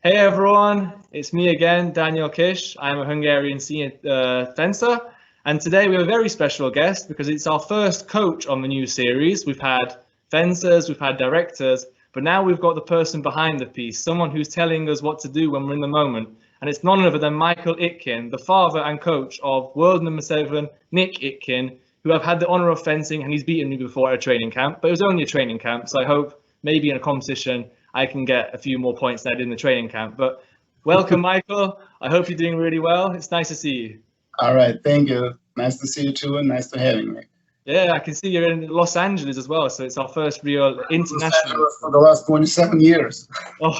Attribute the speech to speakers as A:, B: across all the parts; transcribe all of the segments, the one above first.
A: Hey everyone, it's me again, Daniel Kish. I'm a Hungarian senior fencer, and today we have a very special guest because it's our first coach on the new series. We've had fencers, we've had directors, but now we've got the person behind the piece, someone who's telling us what to do when we're in the moment. And it's none other than Michael Itkin, the father and coach of world number 7, Nick Itkin, who I've had the honour of fencing, and he's beaten me before at a training camp, but it was only a training camp, so I hope maybe in a competition I can get a few more points than I did in the training camp. But welcome, Michael. I hope you're doing really well. It's nice to see you.
B: All right, thank you. Nice to see you too, and nice to having me.
A: Yeah, I can see you're in Los Angeles as well, so it's our first real international.
B: For the last 27 years.
A: Oh,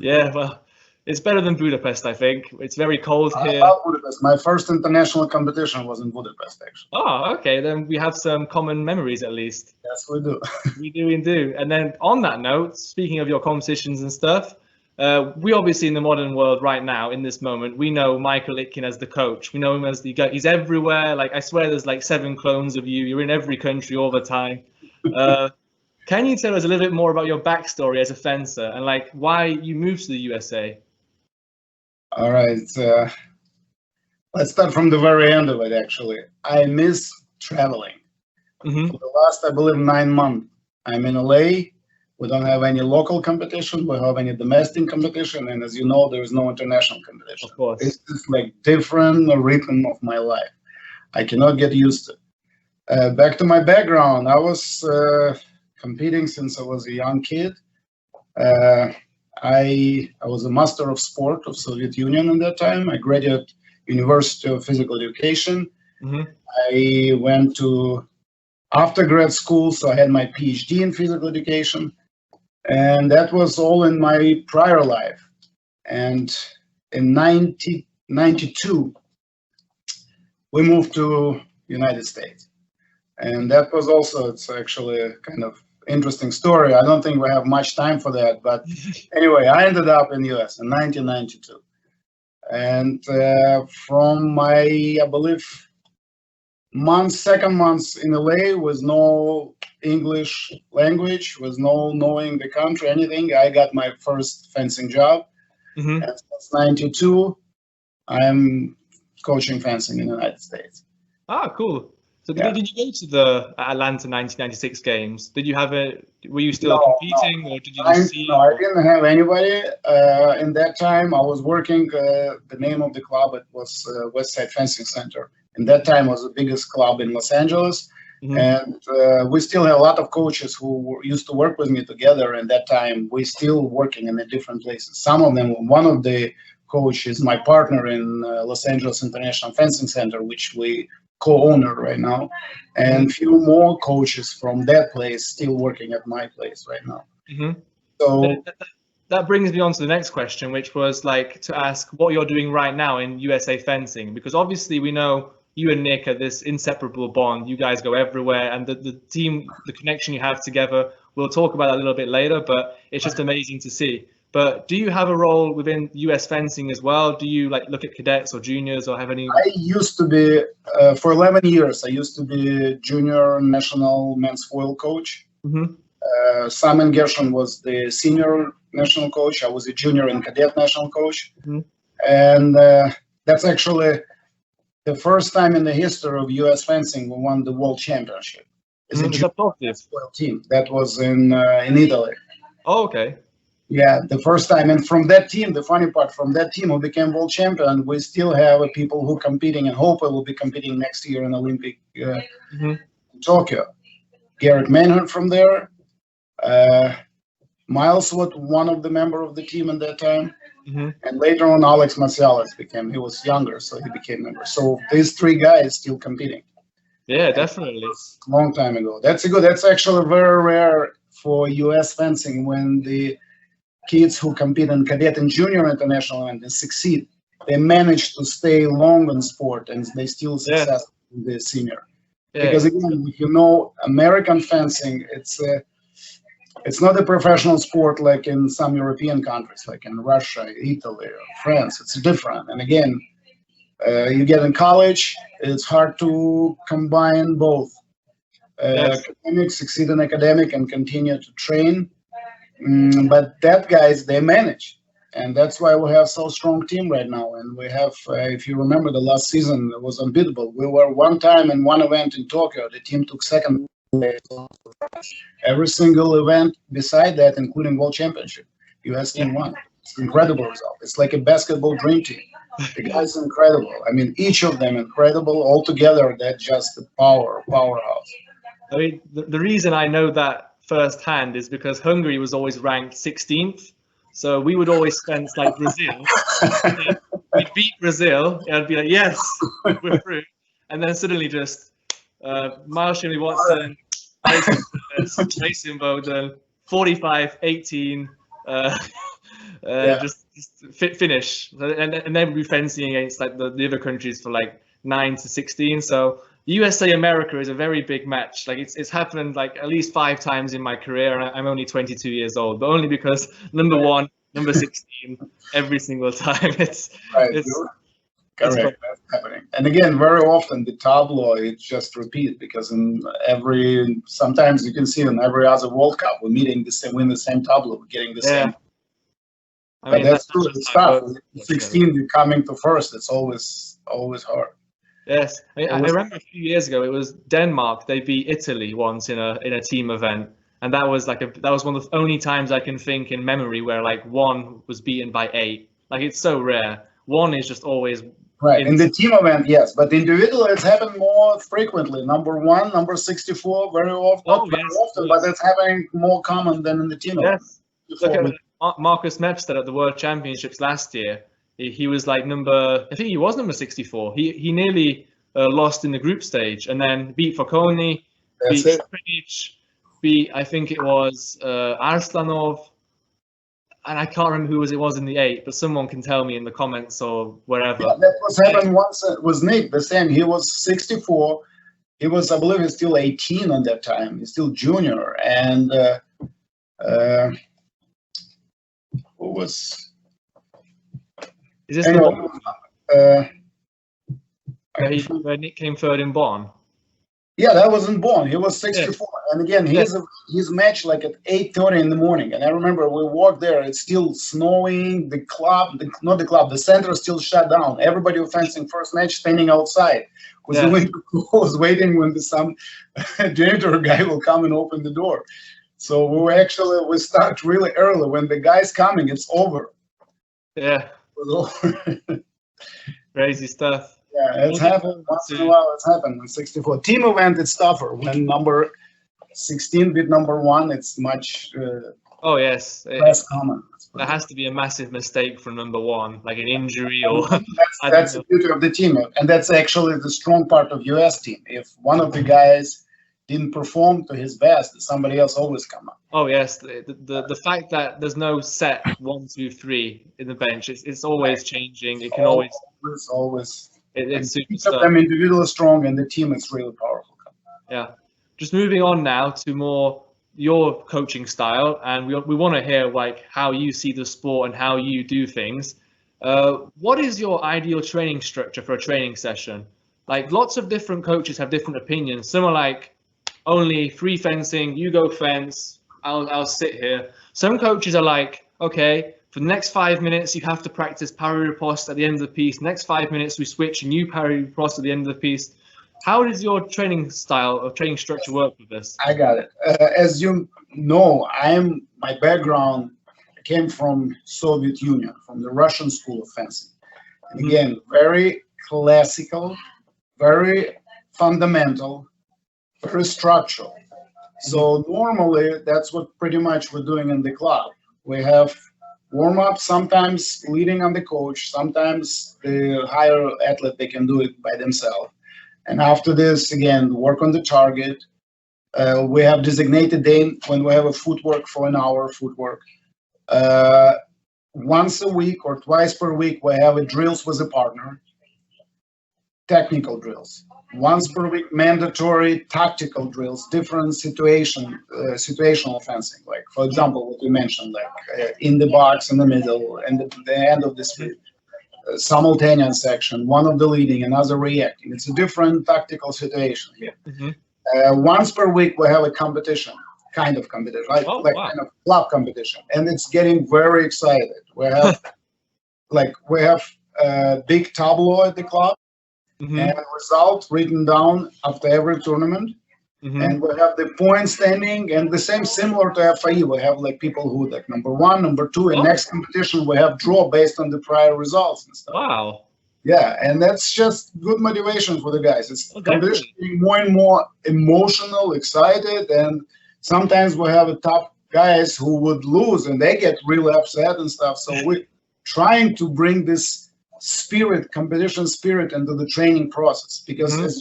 A: yeah, well, it's better than Budapest, I think. It's very cold here.
B: I love Budapest. My first international competition was in Budapest, actually.
A: Oh, okay, then we have some common memories at least.
B: Yes, we do.
A: We do indeed. And then on that note, speaking of your competitions and stuff, we obviously in the modern world right now, in this moment, we know Michael Itkin as the coach. We know him as the guy. He's everywhere. Like, I swear there's like 7 clones of you. You're in every country all the time. Can you tell us a little bit more about your backstory as a fencer and like why you moved to the USA?
B: All right. Let's start from the very end of it, actually. I miss traveling.
A: Mm-hmm.
B: For the last, I believe, 9 months, I'm in LA. We don't have any local competition. We have any domestic competition. And as you know, there is no international competition.
A: Of course.
B: It's just like different rhythm of my life. I cannot get used to it. Back to my background, I was competing since I was a young kid. I was a master of sport of Soviet Union at that time. I graduated University of Physical Education.
A: Mm-hmm.
B: I went to after grad school, so I had my Ph.D. in physical education. And that was all in my prior life. And in 1992, we moved to United States. And that was also, it's actually a kind of interesting story. I don't think we have much time for that. But anyway, I ended up in the US in 1992. And from my, I believe, second month in LA with no English language, with no knowing the country, anything, I got my first fencing job.
A: Mm-hmm.
B: And since 92, I'm coaching fencing in the United States.
A: Ah, cool. So did you go to the Atlanta 1996 games? Did you have were you still competing or did you just see?
B: No, I didn't have anybody. In that time, I was working, the name of the club, it was Westside Fencing Center. In that time, it was the biggest club in Los Angeles. Mm-hmm. And we still have a lot of coaches who used to work with me together. And that time, we're still working in the different places. Some of them, one of the coaches, my partner in Los Angeles International Fencing Center, which we co-owner right now, and few more coaches from that place still working at my place right now.
A: Mm-hmm.
B: So
A: that brings me on to the next question, which was like to ask what you're doing right now in USA fencing, because obviously we know you and Nick are this inseparable bond. You guys go everywhere, and the team, the connection you have together, we'll talk about that a little bit later, but it's just amazing to see. But do you have a role within US fencing as well? Do you like look at cadets or juniors or have any?
B: I used to be, for 11 years, I used to be junior national men's foil coach.
A: Mm-hmm.
B: Simon Gershon was the senior national coach. I was a junior and cadet national coach.
A: Mm-hmm.
B: And that's actually the first time in the history of US fencing we won the world championship. It's a junior foil team. That was in Italy.
A: Oh, okay.
B: Yeah, the first time. And from that team, the funny part, from that team who became world champion, we still have people who are competing and hope will be competing next year in Olympic in Tokyo. Garrett Maynard from there. Miles was one of the member of the team at that time.
A: Mm-hmm. And
B: later on, Alex Maciales became, he was younger, so he became member. So these 3 guys still competing.
A: Yeah, definitely.
B: Long time ago. That's actually very rare for US fencing when the kids who compete in cadet and junior international and succeed, they manage to stay long in sport and they still successful in the senior. Yeah. Because again, if you know American fencing, it's not a professional sport like in some European countries, like in Russia, Italy, or France. It's different. And again, you get in college, it's hard to combine both. Academic, succeed in academic and continue to train. But that guys, they manage. And that's why we have so strong team right now. And we have, if you remember, the last season it was unbeatable. We were one time in one event in Tokyo. The team took second place. Every single event beside that, including World Championship, US team won. It's an incredible result. It's like a basketball dream team. The guys are incredible. I mean, each of them incredible. All together, that's just a powerhouse.
A: I mean, the reason I know that firsthand is because Hungary was always ranked 16th. So we would always spend like Brazil. We'd beat Brazil. And I'd be like, yes, we're through. And then suddenly just Marshall Watson, Mason Bowden, 45-18, just finish. And then we're fencing against like the other countries for like 9-16. So USA America is a very big match. Like it's happened like at least 5 times in my career, and I'm only 22 years old, but only because number 1, number 16, every single time. It's correct.
B: That's happening. And again, very often the tableau it's just repeat, because sometimes you can see in every other World Cup we're meeting the same, win the same tableau, we're getting the same. I mean, that's true. It's tough. 16, you're coming to first. It's always hard.
A: Yes, I remember a few years ago it was Denmark. They beat Italy once in a team event, and that was one of the only times I can think in memory where like 1 was beaten by 8. Like it's so rare. 1 is just always
B: right in the team event, yes, but individual it's happened more frequently. Number 1, number 64, very often, but it's happening more common than in the team event.
A: Look at Marcus Mepstead at the World Championships last year. He was like I think he was number 64. He nearly lost in the group stage, and then beat Fokoni, beat Špenić, beat, I think it was Arslanov, and I can't remember who it was in the 8, but someone can tell me in the comments or wherever. Yeah,
B: that was happened once. It was Nick, the same. He was 64. He was, I believe, he's still 18 on that time. He's still junior, and who was?
A: Is this the one where Nick came third in Bonn?
B: Yeah, that was in Bonn. He was 64. Yeah. And again, his match like at 8:30 in the morning. And I remember we walked there. It's still snowing. The center is still shut down. Everybody was fencing first match standing outside. Was waiting when some janitor guy will come and open the door. So we start really early. When the guy's coming, it's over.
A: Yeah. Crazy stuff.
B: Yeah, it's happened once in a while. It's happened in 64. Team event, it's tougher. When number 16 beat number 1, it's much less common.
A: There has to be a massive mistake from number 1, like an injury or.
B: That's the beauty of the team, and that's actually the strong part of US team. If one of the guys didn't perform to his best, somebody else always come up.
A: Oh yes, the fact that there's no set 1, 2, 3 in the bench, it's always changing. It can always. It's super
B: each of them individually strong, and the team is really powerful.
A: Yeah, just moving on now to more your coaching style, and we want to hear like how you see the sport and how you do things. What is your ideal training structure for a training session? Like lots of different coaches have different opinions. Some are like, only free fencing, you go fence, I'll sit here. Some coaches are like, okay, for the next 5 minutes, you have to practice parry riposte at the end of the piece. Next 5 minutes, we switch and you parry riposte at the end of the piece. How does your training style or training structure work with this?
B: I got it. As you know, my background came from Soviet Union, from the Russian school of fencing. And again, very classical, very fundamental, very structural. So normally that's what pretty much we're doing in the club. We have warm-up, sometimes leading on the coach, sometimes the higher athlete, they can do it by themselves. And after this, again, work on the target. We have designated day when we have a footwork for an hour footwork. Once a week or twice per week, we have drills with a partner, technical drills. Once per week, mandatory tactical drills, different situational fencing. Like, for example, what you mentioned, like in the box, in the middle, and the end of the street. Simultaneous action, one of the leading, another reacting. It's a different tactical situation here. Once per week, we have a competition. kind of competition,
A: Oh,
B: like
A: wow.
B: kind of club competition, and it's getting very excited. We have a big tableau at the club and result written down after every tournament. And we have the point standing, and the same similar to FIE. We have like people who like number one, number two, and next competition we have draw based on the prior results and stuff.
A: Wow.
B: Yeah, and that's just good motivation for the guys. It's competition being more and more emotional, excited, and sometimes we have a top guys who would lose and they get really upset and stuff. So we're trying to bring this spirit, competition spirit, into the training process because, as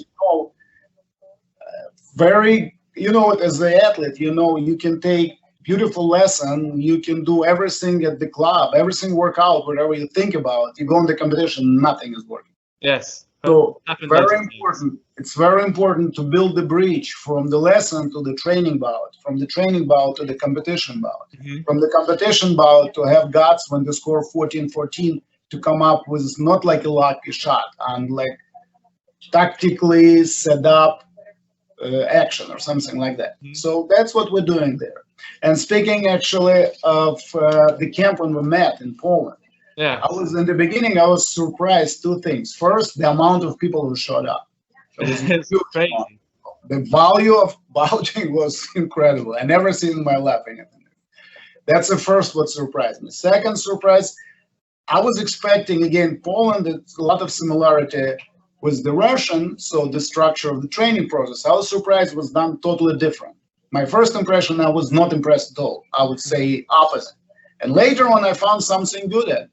B: you know, as the athlete, you can take beautiful lesson, you can do everything at the club, everything work out, whatever you think about. You go in the competition, nothing is working.
A: Yes.
B: So it's very important to build the bridge from the lesson to the training bout, from the training bout to the competition bout, from the competition bout to have guts when they score 14-14 to come up with not like a lucky shot and like tactically set up action or something like that. So that's what we're doing there. And speaking actually of the camp when we met in Poland, I was in the beginning, I was surprised two things. First, the amount of people who showed up. It was
A: crazy.
B: The value of bouting was incredible. I never seen in my life anything. That's the first what surprised me. Second surprise, I was expecting, again, Poland, it's a lot of similarity with the Russian, so the structure of the training process. I was surprised it was done totally different. My first impression, I was not impressed at all. I would say opposite. And later on, I found something good at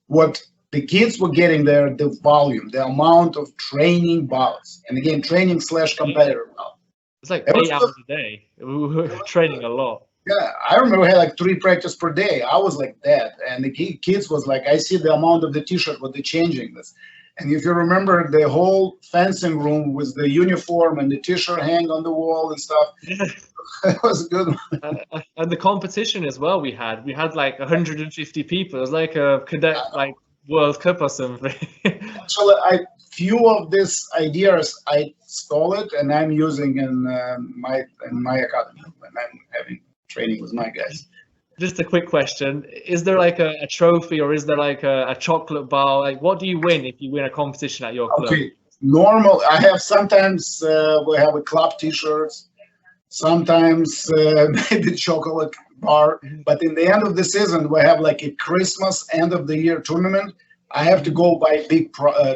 B: what the kids were getting there, the volume, the amount of training bouts. And again, training / competitor bout.
A: It's like 8 hours a day. We were training a lot.
B: Yeah, I remember we had like 3 practice per day. I was like that. And the kids was like, I see the amount of the t-shirt, what they're changing this. And if you remember the whole fencing room with the uniform and the t-shirt hang on the wall and stuff, that was a good one.
A: And the competition as well we had like 150 people. It was like a cadet like World Cup or something.
B: Actually, few of these ideas I stole it and I'm using in my academy when I'm having training with my guys.
A: Just a quick question. Is there like a trophy or is there like a chocolate bar? Like what do you win if you win a competition at your club?
B: Okay, normal. I have sometimes we have a club t-shirts, sometimes maybe chocolate bar, but in the end of the season, we have like a Christmas end of the year tournament. I have to go buy a big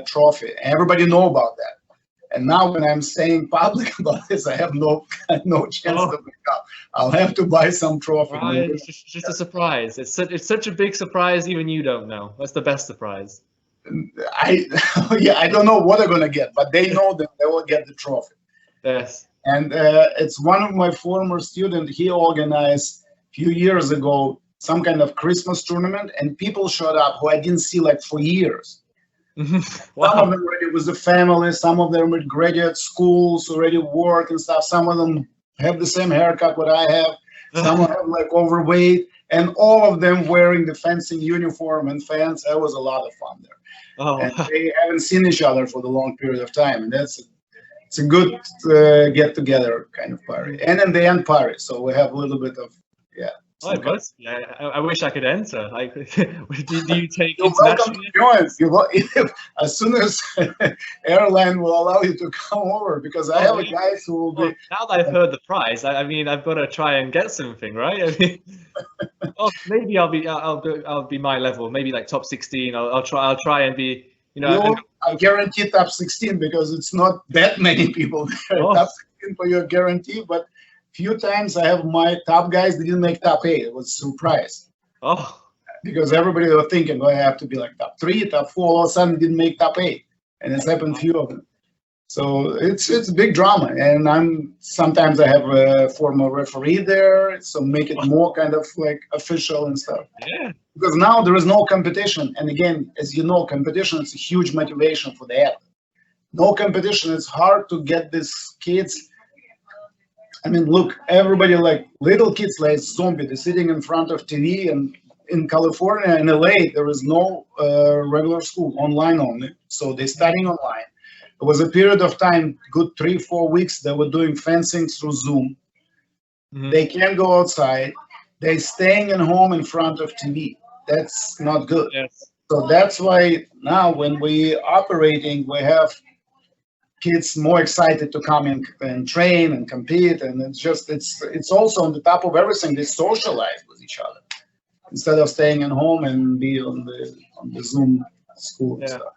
B: trophy. Everybody know about that. And now when I'm saying public about this, I have no chance to pick up. I'll have to buy some trophy.
A: Right. It's just a surprise. It's such a big surprise, even you don't know. That's the best surprise.
B: I don't know what they're gonna get, but they know that they will get the trophy.
A: Yes.
B: And it's one of my former students. He organized a few years ago some kind of Christmas tournament, and people showed up who I didn't see like for years.
A: Wow.
B: Some of them already with the family, some of them with graduate schools, already work and stuff. Some of them have the same haircut what I have. Some have like overweight, and all of them wearing the fencing uniform and fans. That was a lot of fun there.
A: Oh.
B: And they haven't seen each other for the long period of time, and it's a good get together kind of party. And in the end party, so we have a little bit of
A: I wish I could enter. Like, do you take
B: You're welcome to join. As soon as airline will allow you to come over, because I have guys who will be.
A: Now that I've heard the prize, I mean, I've got to try and get something, right? I mean, maybe I'll be my level, maybe like top 16. I'll try and be,
B: I guarantee top 16 because it's not that many people there. Top 16 for your guarantee, but. Few times I have my top guys didn't make top 8. It was a surprise. Because everybody was thinking, I have to be like top 3, top 4. All of a sudden didn't make top 8, and it's happened few of them. So it's a big drama, and sometimes I have a former referee there, so make it more kind of like official and stuff.
A: Yeah.
B: Because now there is no competition, and again, as you know, competition is a huge motivation for the athlete. No competition, it's hard to get these kids. I mean, look, everybody like little kids like zombie. They're sitting in front of TV, and in California and LA, there is no regular school, online only. So they're studying online. There was a period of time, good 3-4 weeks, they were doing fencing through Zoom. They can't go outside. They're staying at home in front of TV. That's not good.
A: Yes.
B: So that's why now when we operating, we have kids more excited to come in and train and compete, and it's also on the top of everything. They socialize with each other instead of staying at home and be on the Zoom school and stuff.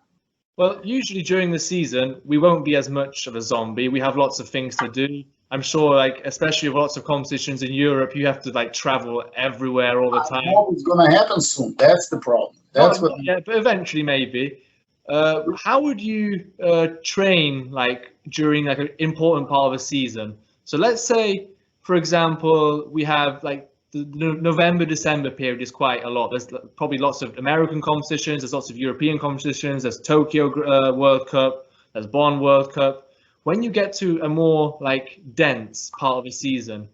A: Well, usually during the season, we won't be as much of a zombie. We have lots of things to do. I'm sure, like, especially with lots of competitions in Europe, you have to like travel everywhere all the time.
B: I hope it's gonna happen soon. That's the problem. That's what.
A: Yeah, but eventually maybe. How would you train like during like an important part of a season? So let's say, for example, we have like the November-December period is quite a lot. There's probably lots of American competitions. There's lots of European competitions. There's Tokyo World Cup. There's Bonn World Cup. When you get to a more like dense part of the season,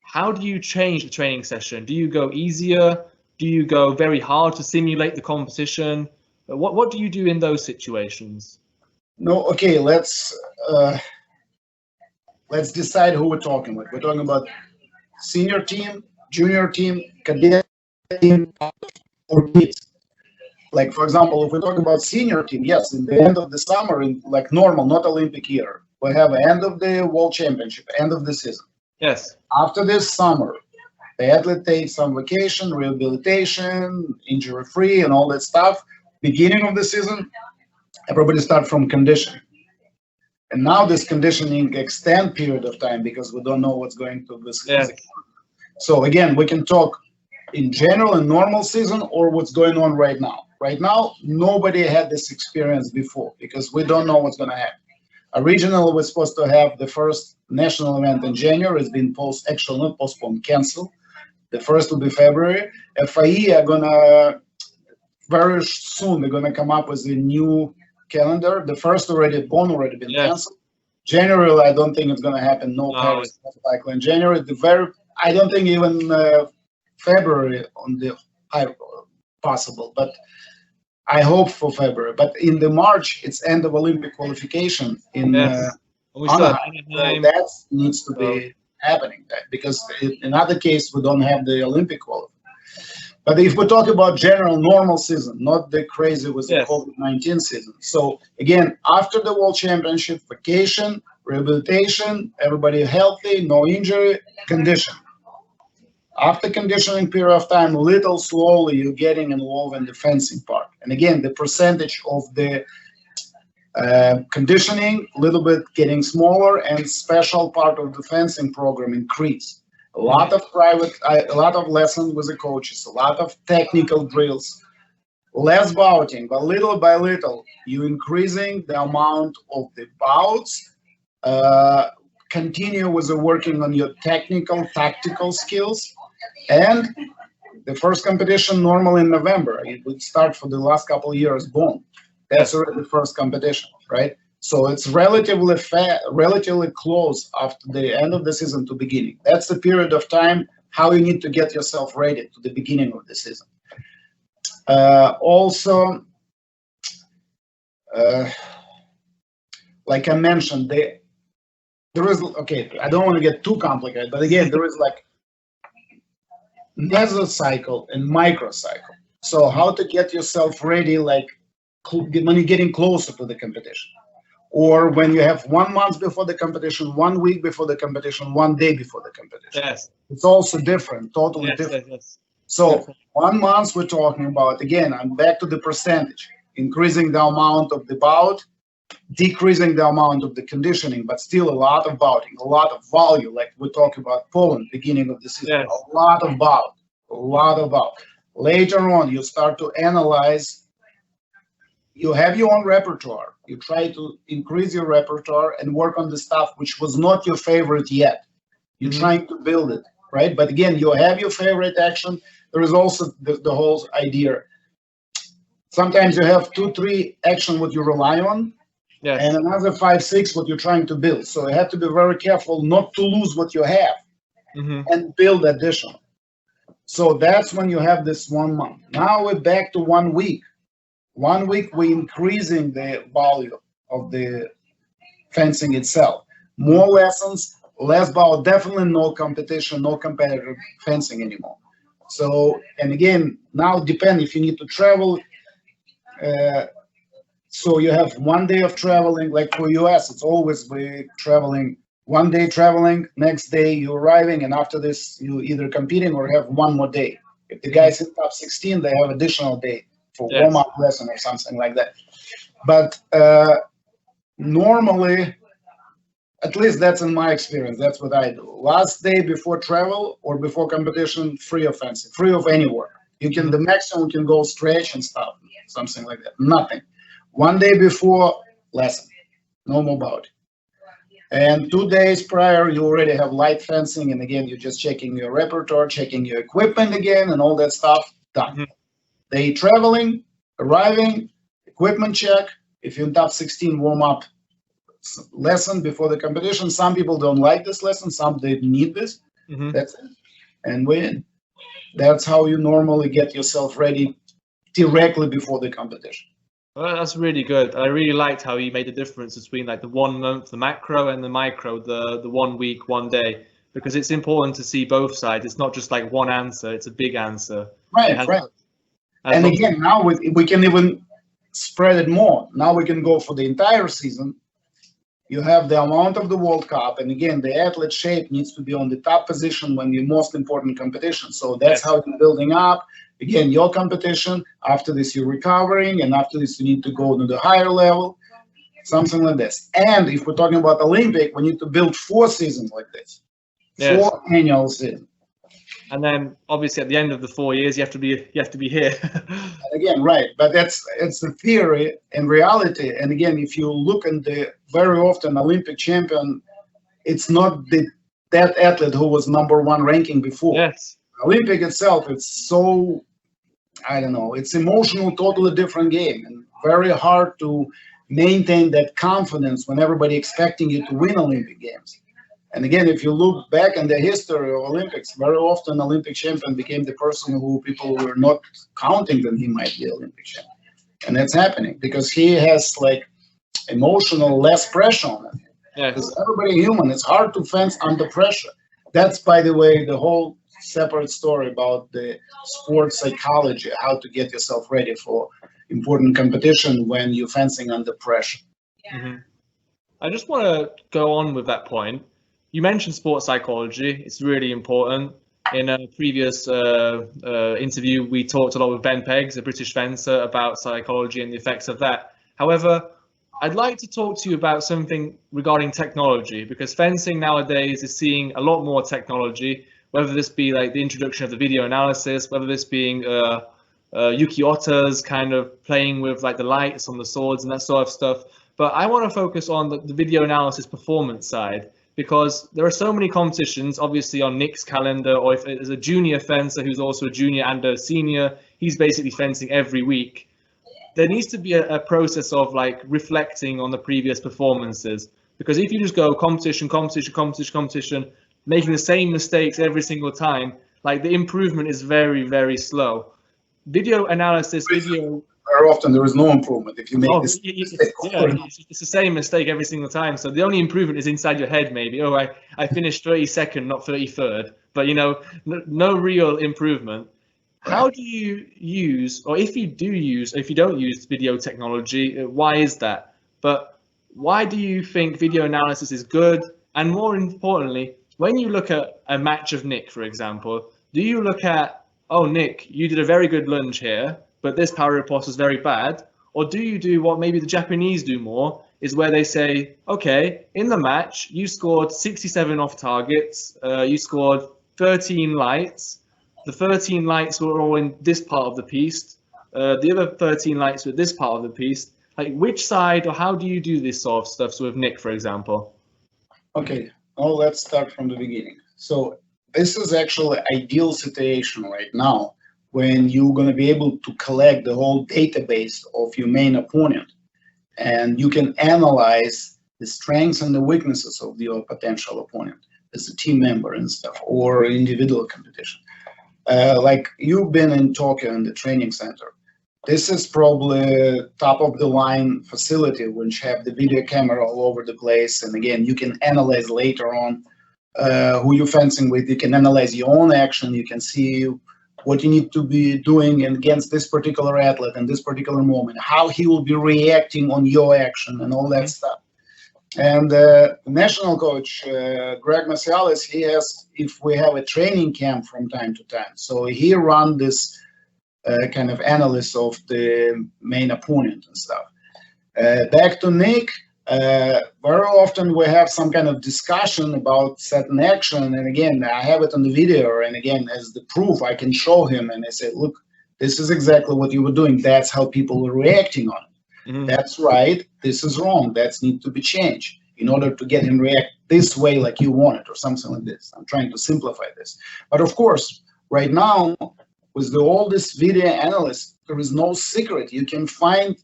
A: how do you change the training session? Do you go easier? Do you go very hard to simulate the competition? What do you do in those situations?
B: No, okay. Let's decide who we're talking about. We're talking about senior team, junior team, cadet team, or kids. Like for example, if we talk about senior team, yes, in the end of the summer, in like normal, not Olympic year, we have an end of the World Championship, end of the season.
A: Yes.
B: After this summer, the athlete takes some vacation, rehabilitation, injury-free, and all that stuff. Beginning of the season, everybody start from conditioning. And now this conditioning extend period of time because we don't know what's going to be.
A: Yes.
B: So again, we can talk in general in normal season or what's going on right now. Right now, nobody had this experience before because we don't know what's going to happen. Originally, we're supposed to have the first national event in January. It's been not postponed, canceled. The first will be February. FIE are gonna very soon. They're gonna come up with a new calendar. The first Bonn already been canceled. January, I don't think it's gonna happen. No Paris cycle in January. I don't think even February on the high possible, but I hope for February. But in the March, it's end of Olympic qualification in Anaheim. So that needs to be happening because in other case we don't have the Olympic qualification. But if we talk about general normal season, not the crazy with the COVID-19 season. So again, after the World Championship, vacation, rehabilitation, everybody healthy, no injury, condition. After conditioning period of time, little slowly you're getting involved in the fencing part. And again, the percentage of the conditioning, a little bit getting smaller, and special part of the fencing program increase. A lot of lessons with the coaches, a lot of technical drills, less bouting, but little by little, you increasing the amount of the bouts, continue with the working on your tactical skills, and the first competition normally in November. It would start for the last couple of years, Bonn. That's already the first competition, right? So it's relatively close after the end of the season to beginning. That's the period of time how you need to get yourself ready to the beginning of the season. Also, like I mentioned, there is, I don't want to get too complicated, but again, there is like mesocycle and microcycle. So how to get yourself ready, like when you're getting closer to the competition, or when you have 1 month before the competition, 1 week before the competition, 1 day before the competition.
A: Yes.
B: It's also different, totally different.
A: Yes.
B: So 1 month we're talking about, again, I'm back to the percentage, increasing the amount of the bout, decreasing the amount of the conditioning, but still a lot of bouting, a lot of volume, like we talk about Poland, beginning of the season, a lot of bout. Later on, you start to analyze. You have your own repertoire. You try to increase your repertoire and work on the stuff which was not your favorite yet. You're trying to build it, right? But again, you have your favorite action. There is also the whole idea. Sometimes you have 2-3 action what you rely on, and another 5-6 what you're trying to build. So you have to be very careful not to lose what you have and build additional. So that's when you have this 1 month. Now we're back to 1 week. 1 week, we're increasing the volume of the fencing itself. More lessons, less about definitely no competition, no competitive fencing anymore. So, and again, now depend if you need to travel. So you have 1 day of traveling, like for US, it's always be traveling, 1 day traveling, next day you're arriving, and after this you either competing or have one more day. If the guys in top 16, they have additional day for
A: Yes.
B: warm-up lesson or something like that. But normally, at least that's in my experience, that's what I do. Last day before travel or before competition, free of fencing, free of any work. You can, the maximum you can go stretch and stuff, something like that. Nothing. 1 day before lesson, no more about it. And 2 days prior, you already have light fencing, and again, you're just checking your repertoire, checking your equipment again, and all that stuff. Done. They traveling, arriving, equipment check. If you're in top 16, warm up lesson before the competition. Some people don't like this lesson, some they need this. That's it. And win. That's how you normally get yourself ready directly before the competition.
A: Well, that's really good. I really liked how you made the difference between like the 1 month, the macro, and the micro, the 1 week, 1 day, because it's important to see both sides. It's not just like one answer, it's a big answer.
B: Right, right. And again, now we can even spread it more. Now we can go for the entire season. You have the amount of the World Cup, and again, the athlete shape needs to be on the top position when the most important competition. So that's how you're building up. Again, your competition, after this you're recovering, and after this you need to go to the higher level, something like this. And if we're talking about Olympic, we need to build 4 seasons like this, 4 annual seasons.
A: And then obviously at the end of the 4 years, you have to be here.
B: Again, right, but it's the theory and reality. And again, if you look at the very often Olympic champion, it's not that athlete who was #1 ranking before.
A: Yes.
B: Olympic itself, it's so, I don't know, it's emotional, totally different game, and very hard to maintain that confidence when everybody expecting you to win Olympic Games. And again, if you look back in the history of Olympics, very often Olympic champion became the person who people were not counting that he might be Olympic champion. And that's happening because he has like emotional, less pressure on him. Because everybody human, it's hard to fence under pressure. That's, by the way, the whole separate story about the sports psychology, how to get yourself ready for important competition when you're fencing under pressure.
A: I just want to go on with that point. You mentioned sports psychology. It's really important. In a previous interview, we talked a lot with Ben Peggs, a British fencer, about psychology and the effects of that. However, I'd like to talk to you about something regarding technology, because fencing nowadays is seeing a lot more technology, whether this be like the introduction of the video analysis, whether this being Yuki Ota's kind of playing with like the lights on the swords and that sort of stuff. But I want to focus on the video analysis performance side, because there are so many competitions, obviously on Nick's calendar, or if there's a junior fencer who's also a junior and a senior, he's basically fencing every week. There needs to be a process of like reflecting on the previous performances, because if you just go competition, making the same mistakes every single time, like the improvement is very, very slow. Video analysis,
B: very often there is no improvement if you make this mistake.
A: It's the same mistake every single time. So the only improvement is inside your head, maybe. Oh, I finished 32nd, not 33rd. But you know, no real improvement. How do you use, or if you don't use video technology, why is that? But why do you think video analysis is good? And more importantly, when you look at a match of Nick, for example, do you look at, oh, Nick, you did a very good lunge here, but this power riposte was very bad? Or do you do what maybe the Japanese do more, is where they say, okay, in the match, you scored 67 off targets, you scored 13 lights, the 13 lights were all in this part of the piste, the other 13 lights were this part of the piste. Like, which side, or how do you do this sort of stuff? So with Nick, for example.
B: Okay, well, let's start from the beginning. So this is actually ideal situation right now when you're going to be able to collect the whole database of your main opponent, and you can analyze the strengths and the weaknesses of your potential opponent as a team member and stuff, or individual competition. Like you've been in Tokyo in the training center. This is probably top of the line facility which have the video camera all over the place. And again, you can analyze later on who you're fencing with. You can analyze your own action. You can see what you need to be doing against this particular athlete in this particular moment, how he will be reacting on your action and all that stuff. And the national coach, Greg Macialis, he has, if we have a training camp from time to time, so he run this kind of analysis of the main opponent and stuff. Back to Nick, very often we have some kind of discussion about certain action, and again, I have it on the video, and again, as the proof, I can show him, and I say, look, this is exactly what you were doing. That's how people were reacting on it. Mm-hmm. That's right. This is wrong. That needs to be changed in order to get him react this way like you want it, or something like this. I'm trying to simplify this. But of course, right now, with all this video analysis, there is no secret. You can find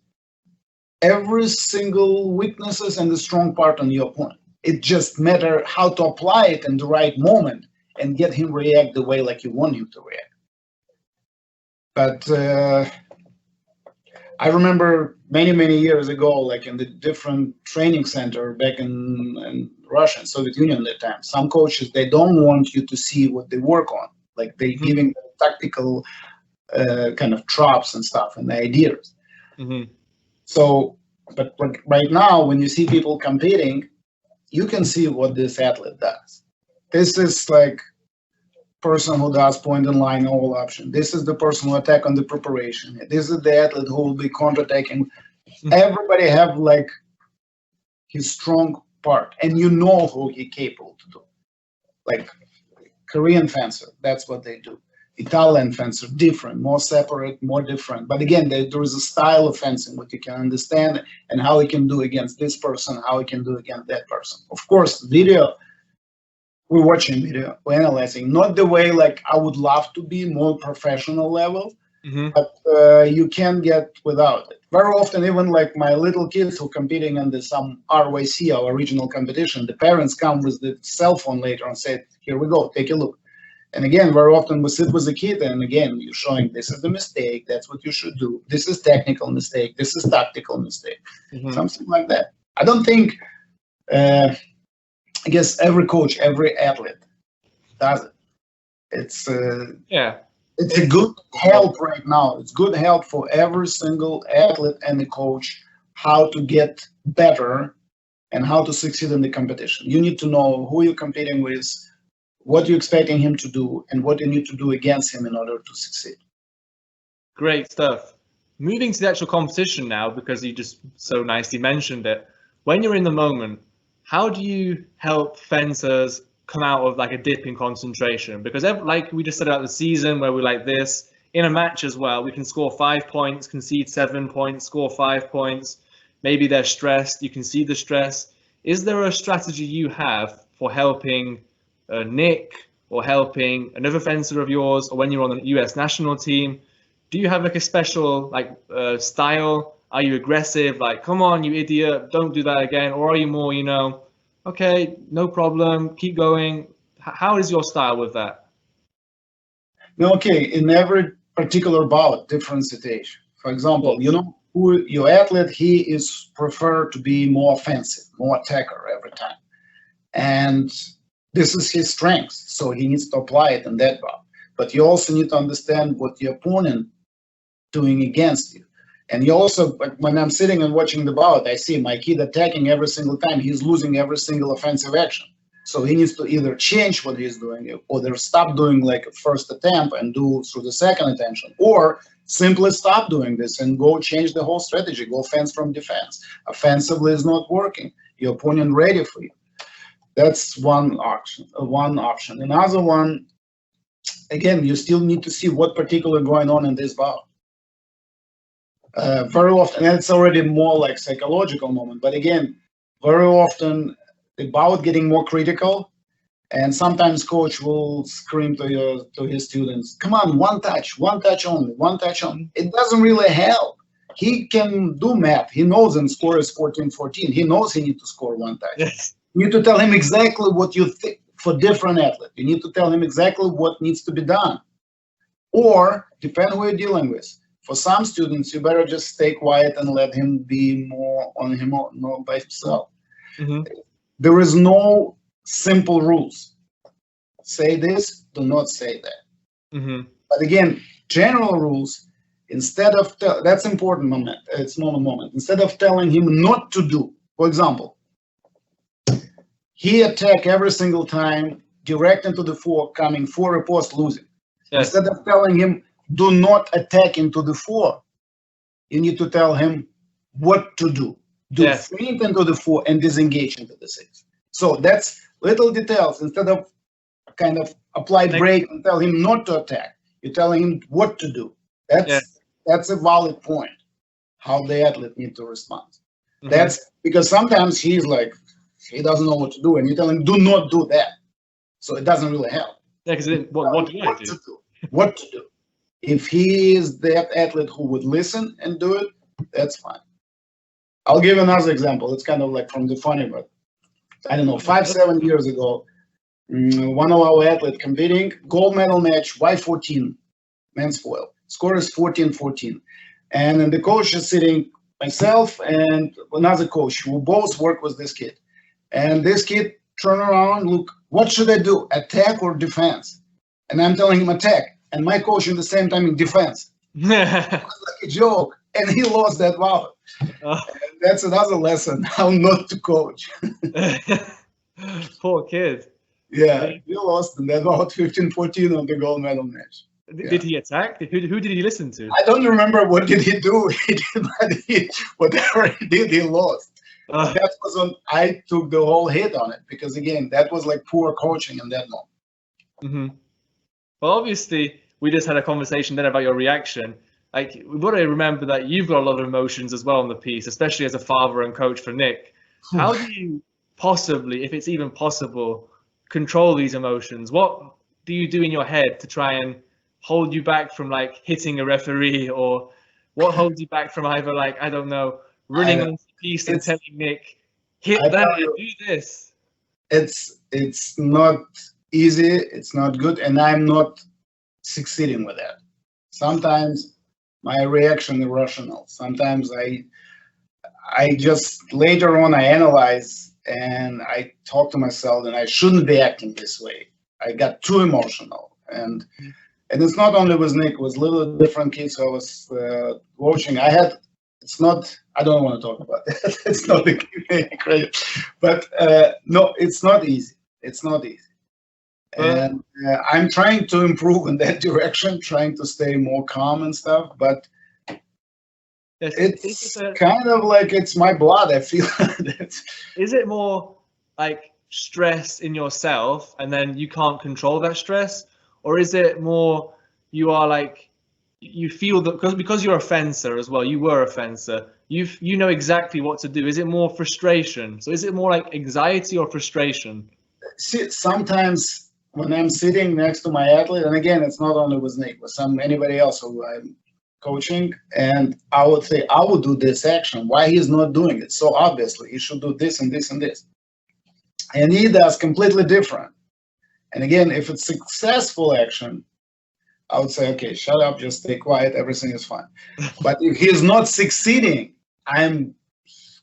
B: every single weaknesses and the strong part on your opponent. It just matters how to apply it in the right moment and get him react the way like you want him to react. But I remember many years ago, like in the different training center back in Russia and Soviet Union at that time, some coaches, they don't want you to see what they work on. Like they giving tactical kind of traps and stuff and ideas. Mm-hmm. So, but right now, when you see people competing, you can see what this athlete does. This is like person who does point and line all option. This is the person who attack on the preparation. This is the athlete who will be counterattacking. Everybody have like his strong part, and you know who he capable to do. Like Korean fencer, that's what they do. Italian fencer, different, more separate, more different. But again, there is a style of fencing what you can understand and how he can do against this person, how he can do against that person. Of course, video, we're watching video, we're analyzing, not the way like I would love to be, more professional level, but you can get without it. Very often, even like my little kids who competing in some RYC, our regional competition, the parents come with the cell phone later and say, here we go, take a look. And again, very often we sit with a kid, and again, you're showing this is the mistake, that's what you should do. This is technical mistake, this is tactical mistake, something like that. I don't think, I guess every coach, every athlete does it. It's it's a good help right now. It's good help for every single athlete and the coach how to get better and how to succeed in the competition. You need to know who you're competing with, what you're expecting him to do, and what you need to do against him in order to succeed.
A: Great stuff. Moving to the actual competition now, because you just so nicely mentioned it. When you're in the moment, how do you help fencers come out of like a dip in concentration? Because like we just said about the season where we're like this, in a match as well, we can score 5 points, concede 7 points, score 5 points. Maybe they're stressed, you can see the stress. Is there a strategy you have for helping Nick or helping another fencer of yours, or when you're on the US national team? Do you have like a special like style? Are you aggressive, like come on you idiot, don't do that again? Or are you more, you know, okay, no problem, keep going? How is your style with that?
B: Okay, in every particular bout, different situation. For example, you know, who your athlete, he is preferred to be more offensive, more attacker every time, and this is his strength, so he needs to apply it in that bout. But you also need to understand what your opponent doing against you. And you also, when I'm sitting and watching the bout, I see my kid attacking every single time. He's losing every single offensive action. So he needs to either change what he's doing, or either stop doing like a first attempt and do through the second attempt, or simply stop doing this and go change the whole strategy, go fence from defense. Offensively is not working. Your opponent ready for you. That's one option. Another one, again, you still need to see what particularly going on in this bout. Very often, and it's already more like psychological moment, but again, very often the bout getting more critical, and sometimes coach will scream to his students, come on, one touch only, one touch only. It doesn't really help. He can do math. He knows and score is 14-14. He knows he needs to score one touch. Yes. You need to tell him exactly what you think for different athletes. You need to tell him exactly what needs to be done. Or, depend who you're dealing with. For some students, you better just stay quiet and let him be more on him, more by himself. There is no simple rules. say this, do not say that.
A: Mm-hmm.
B: But again, general rules, instead of, that's important moment, it's moment. Instead of telling him not to do, for example, he attack every single time, direct into the four, coming four repost, losing.
A: Yes.
B: Instead of telling him, do not attack into the four, you need to tell him what to do. Do
A: Yes.
B: feint into the four and disengage into the six. So that's little details. Instead of kind of apply break and tell him not to attack, you're telling him what to do. That's a valid point, how the athlete need to respond. Mm-hmm. That's because sometimes he's like, he doesn't know what to do, and you tell him, do not do that. So it doesn't really help.
A: Yeah, because what do I do?
B: What to do. If he is that athlete who would listen and do it, that's fine. I'll give another example. It's kind of like from the funny, but I don't know, 5-7 years ago, one of our athletes competing, gold medal match, Y14, men's foil. Score is 14-14. And then the coach is sitting, myself and another coach who both work with this kid. And this kid turn around, look, what should I do, attack or defense? And I'm telling him attack. And my coach in the same time in defense. It was like a joke. And he lost that battle. And that's another lesson, how not to coach.
A: Poor kid.
B: Yeah, he lost in that about 15-14 on the gold medal match.
A: Did he attack? Who did he listen to?
B: I don't remember what did he do. Whatever he did, he lost. That was on. I took the whole hit on it because again, that was like poor coaching in that moment.
A: Mm-hmm. Well, obviously, we just had a conversation then about your reaction. Like, we've got to remember that you've got a lot of emotions as well on the piece, especially as a father and coach for Nick. How do you possibly, if it's even possible, control these emotions? What do you do in your head to try and hold you back from like hitting a referee, or what holds you back from either like, I don't know, running on the piece and telling Nick, hit that, do this?
B: It's not easy, it's not good, and I'm not succeeding with that. Sometimes my reaction is irrational. Sometimes I just later on I analyze and I talk to myself, and I shouldn't be acting this way. I got too emotional, and it's not only with Nick, it was little different kids I was watching. It's not, I don't want to talk about that. It's not the credit, but no, it's not easy. It's not easy. And I'm trying to improve in that direction, trying to stay more calm and stuff, but it's kind of like it's my blood, I feel.
A: Is it more like stress in yourself and then you can't control that stress? Or is it more you are like, you feel that because you're a fencer as well, you were a fencer, you know exactly what to do. Is it more frustration? So is it more like anxiety or frustration?
B: See, sometimes when I'm sitting next to my athlete, and again, it's not only with Nick, with anybody else who I'm coaching, and I would say, I would do this action. Why he's not doing it? So obviously he should do this and this and this. And he does completely different. And again, if it's successful action, I would say, okay, shut up, just stay quiet, everything is fine. But if he's not succeeding, I'm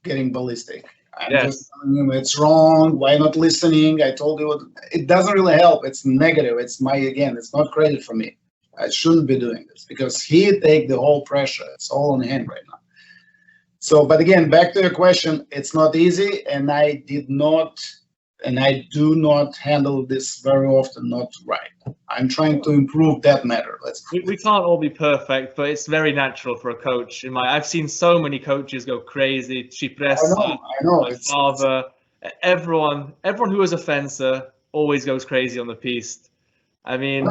B: getting ballistic. I'm just telling him it's wrong, why not listening? I told you, it doesn't really help. It's negative. It's it's not credit for me. I shouldn't be doing this because he take the whole pressure. It's all on him right now. So, but again, back to your question, it's not easy, and I do not handle this very often, not right. I'm trying to improve that matter.
A: We can't all be perfect, but it's very natural for a coach. I've seen so many coaches go crazy.
B: I know.
A: My father, everyone who is a fencer always goes crazy on the piste. I mean,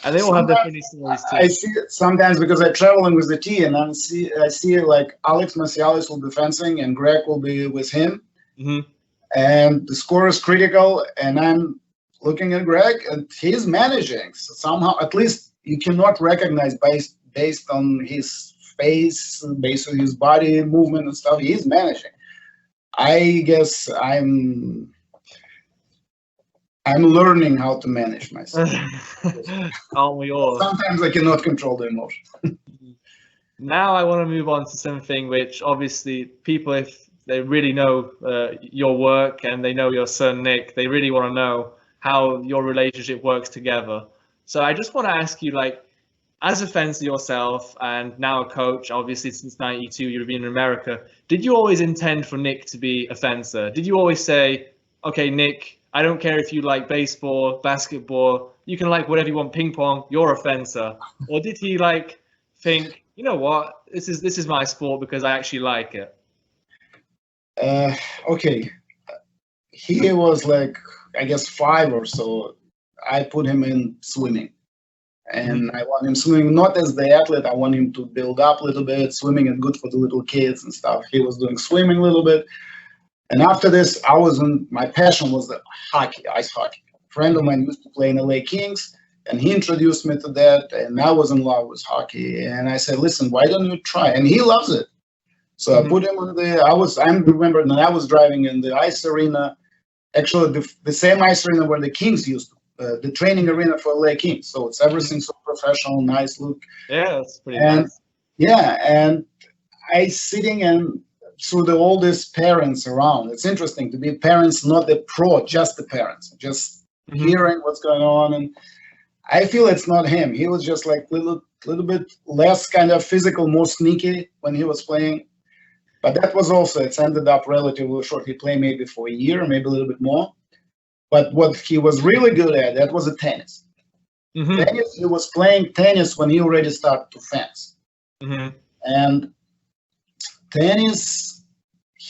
A: and they all have their funny stories too.
B: I see it sometimes because I'm traveling with the T, and I see like Alex Marcialis will be fencing, and Greg will be with him. Mm-hmm. And the score is critical, and I'm looking at Greg, and he's managing. So somehow, at least you cannot recognize based on his face, based on his body movement and stuff. He's managing. I guess I'm learning how to manage myself.
A: Aren't we all?
B: Sometimes I cannot control the emotion.
A: Now I want to move on to something which obviously people, if they really know your work and they know your son Nick, they really want to know how your relationship works together. So I just want to ask you, like, as a fencer yourself and now a coach, obviously since '92 you've been in America, did you always intend for Nick to be a fencer? Did you always say, okay, Nick, I don't care if you like baseball, basketball, you can like whatever you want, ping pong, you're a fencer? Or did he like think, you know what, this is my sport because I actually like it?
B: Okay, he was like, I guess 5 or so. I put him in swimming. And I want him swimming not as the athlete. I want him to build up a little bit. Swimming is good for the little kids and stuff. He was doing swimming a little bit. And after this, my passion was the hockey, ice hockey. A friend of mine used to play in LA Kings, and he introduced me to that. And I was in love with hockey. And I said, listen, why don't you try? And he loves it. So I put him on I remember that I was driving in the ice arena, actually the same ice arena where the Kings used to. The training arena for LA Kings, so it's everything so professional, nice look.
A: Yeah, that's pretty nice.
B: Yeah, and I sitting and through all these parents around. It's interesting to be parents, not the pro, just the parents, just hearing what's going on. And I feel it's not him. He was just like little bit less kind of physical, more sneaky when he was playing. But that was also, it's ended up relatively short. He played maybe for a year, maybe a little bit more. But what he was really good at, that was the tennis. Tennis, he was playing tennis when he already started to fence. And tennis,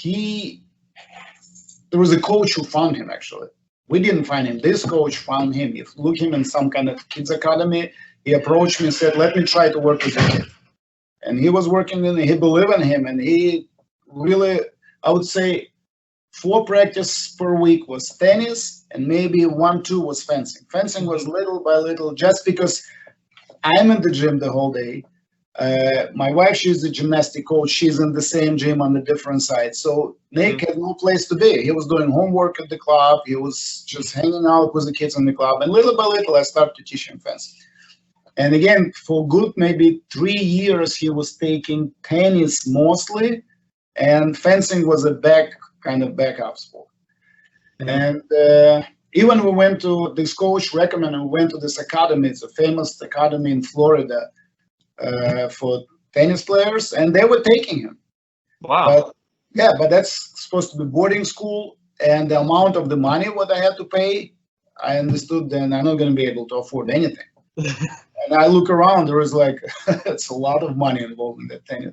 B: there was a coach who found him, actually. We didn't find him. This coach found him. He looked him in some kind of kids academy. He approached me and said, let me try to work with the kid. And he was working, and he believed in him. And he really, I would say, 4 practice per week was tennis, and maybe 1, 2 was fencing. Fencing was little by little, just because I'm in the gym the whole day. My wife, she's a gymnastic coach. She's in the same gym on the different side. So Nick had no place to be. He was doing homework at the club. He was just hanging out with the kids in the club. And little by little, I started to teach him fencing. And again, for good maybe 3 years, he was taking tennis mostly, and fencing was a kind of backup sport. And even we went to, this coach recommended, we went to this academy. It's a famous academy in Florida for tennis players, and they were taking him.
A: Wow.
B: But that's supposed to be boarding school, and the amount of the money what I had to pay, I understood then I'm not going to be able to afford anything. And I look around, there is like, it's a lot of money involved in that tennis.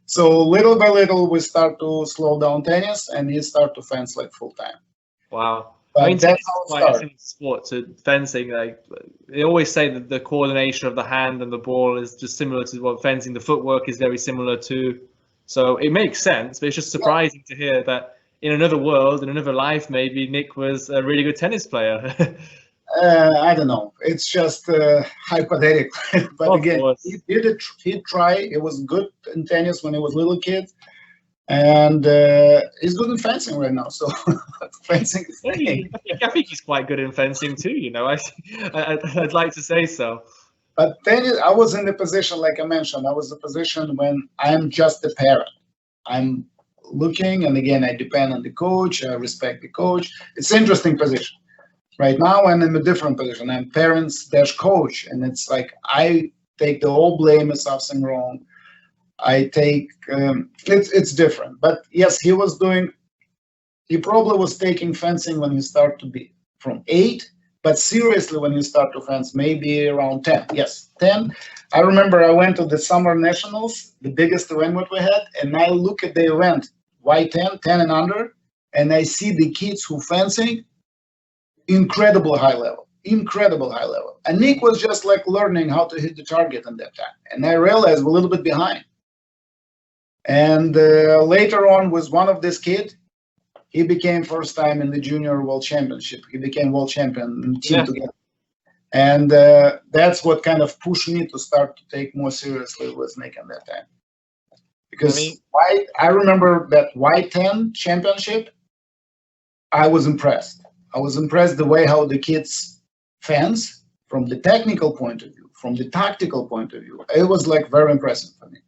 B: So little by little, we start to slow down tennis, and he start to fence like full time.
A: Wow.
B: But
A: I mean,
B: that's
A: it's
B: how it
A: quite a
B: started.
A: similar sport to fencing. Like they always say that the coordination of the hand and the ball is just similar to what fencing. The footwork is very similar too. So it makes sense, but it's just surprising to hear that in another world, in another life, maybe Nick was a really good tennis player.
B: I don't know. It's just hypothetical. But again, he tried. He was good in tennis when he was a little kid. And he's good in fencing right now. So fencing is thing.
A: I think he's quite good in fencing too, you know. I'd like to say so.
B: But tennis, I was in the position, like I mentioned, I was in the position when I'm just a parent. I'm looking, and again, I depend on the coach. I respect the coach. It's an interesting position. Right now, I'm in a different position. I'm parents-coach, and it's like I take the whole blame if something wrong. I take it's different. But yes, he probably was taking fencing when he started to be from 8, but seriously when he started to fence maybe around 10. Yes, 10. I remember I went to the Summer Nationals, the biggest event what we had, and I look at the event, Y10, 10 and under, and I see the kids who fencing, incredible high level. And Nick was just like learning how to hit the target at that time. And I realized we're a little bit behind. And later on with one of this kid, he became first time in the junior world championship. He became world champion in team together. And that's what kind of pushed me to start to take more seriously with Nick at that time. Because I remember that Y10 championship, I was impressed. I was impressed the way how the kids fence from the technical point of view, from the tactical point of view. It was like very impressive for me.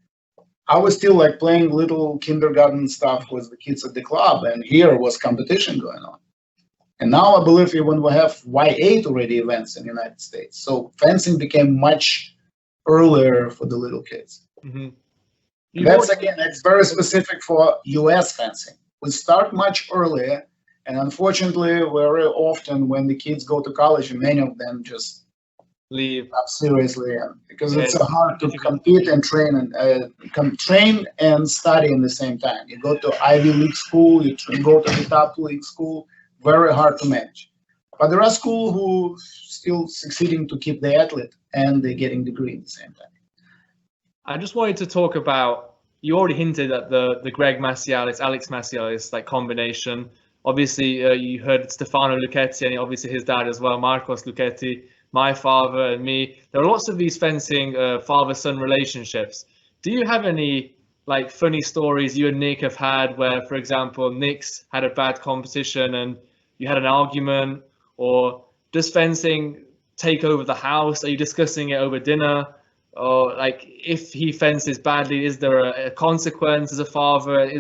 B: I was still like playing little kindergarten stuff with the kids at the club, and here was competition going on. And now I believe even we have Y8 already events in the United States. So fencing became much earlier for the little kids.
A: Mm-hmm.
B: That's again, it's very specific for US fencing. We start much earlier, and unfortunately, very often when the kids go to college, many of them just
A: leave
B: seriously, because it's hard to compete and train and train and study in the same time. You go to Ivy League school, you go to the top league school, very hard to manage. But there are schools who still succeeding to keep the athlete and they're getting degree at the same time.
A: I just wanted to talk about, you already hinted at the Greg Macialis, Alex Macialis like combination. Obviously, you heard Stefano Lucchetti and obviously his dad as well, Marcos Lucchetti, my father and me. There are lots of these fencing father-son relationships. Do you have any like funny stories you and Nick have had where, for example, Nick's had a bad competition and you had an argument, or does fencing take over the house? Are you discussing it over dinner? Or like if he fences badly, is there a consequence as a father?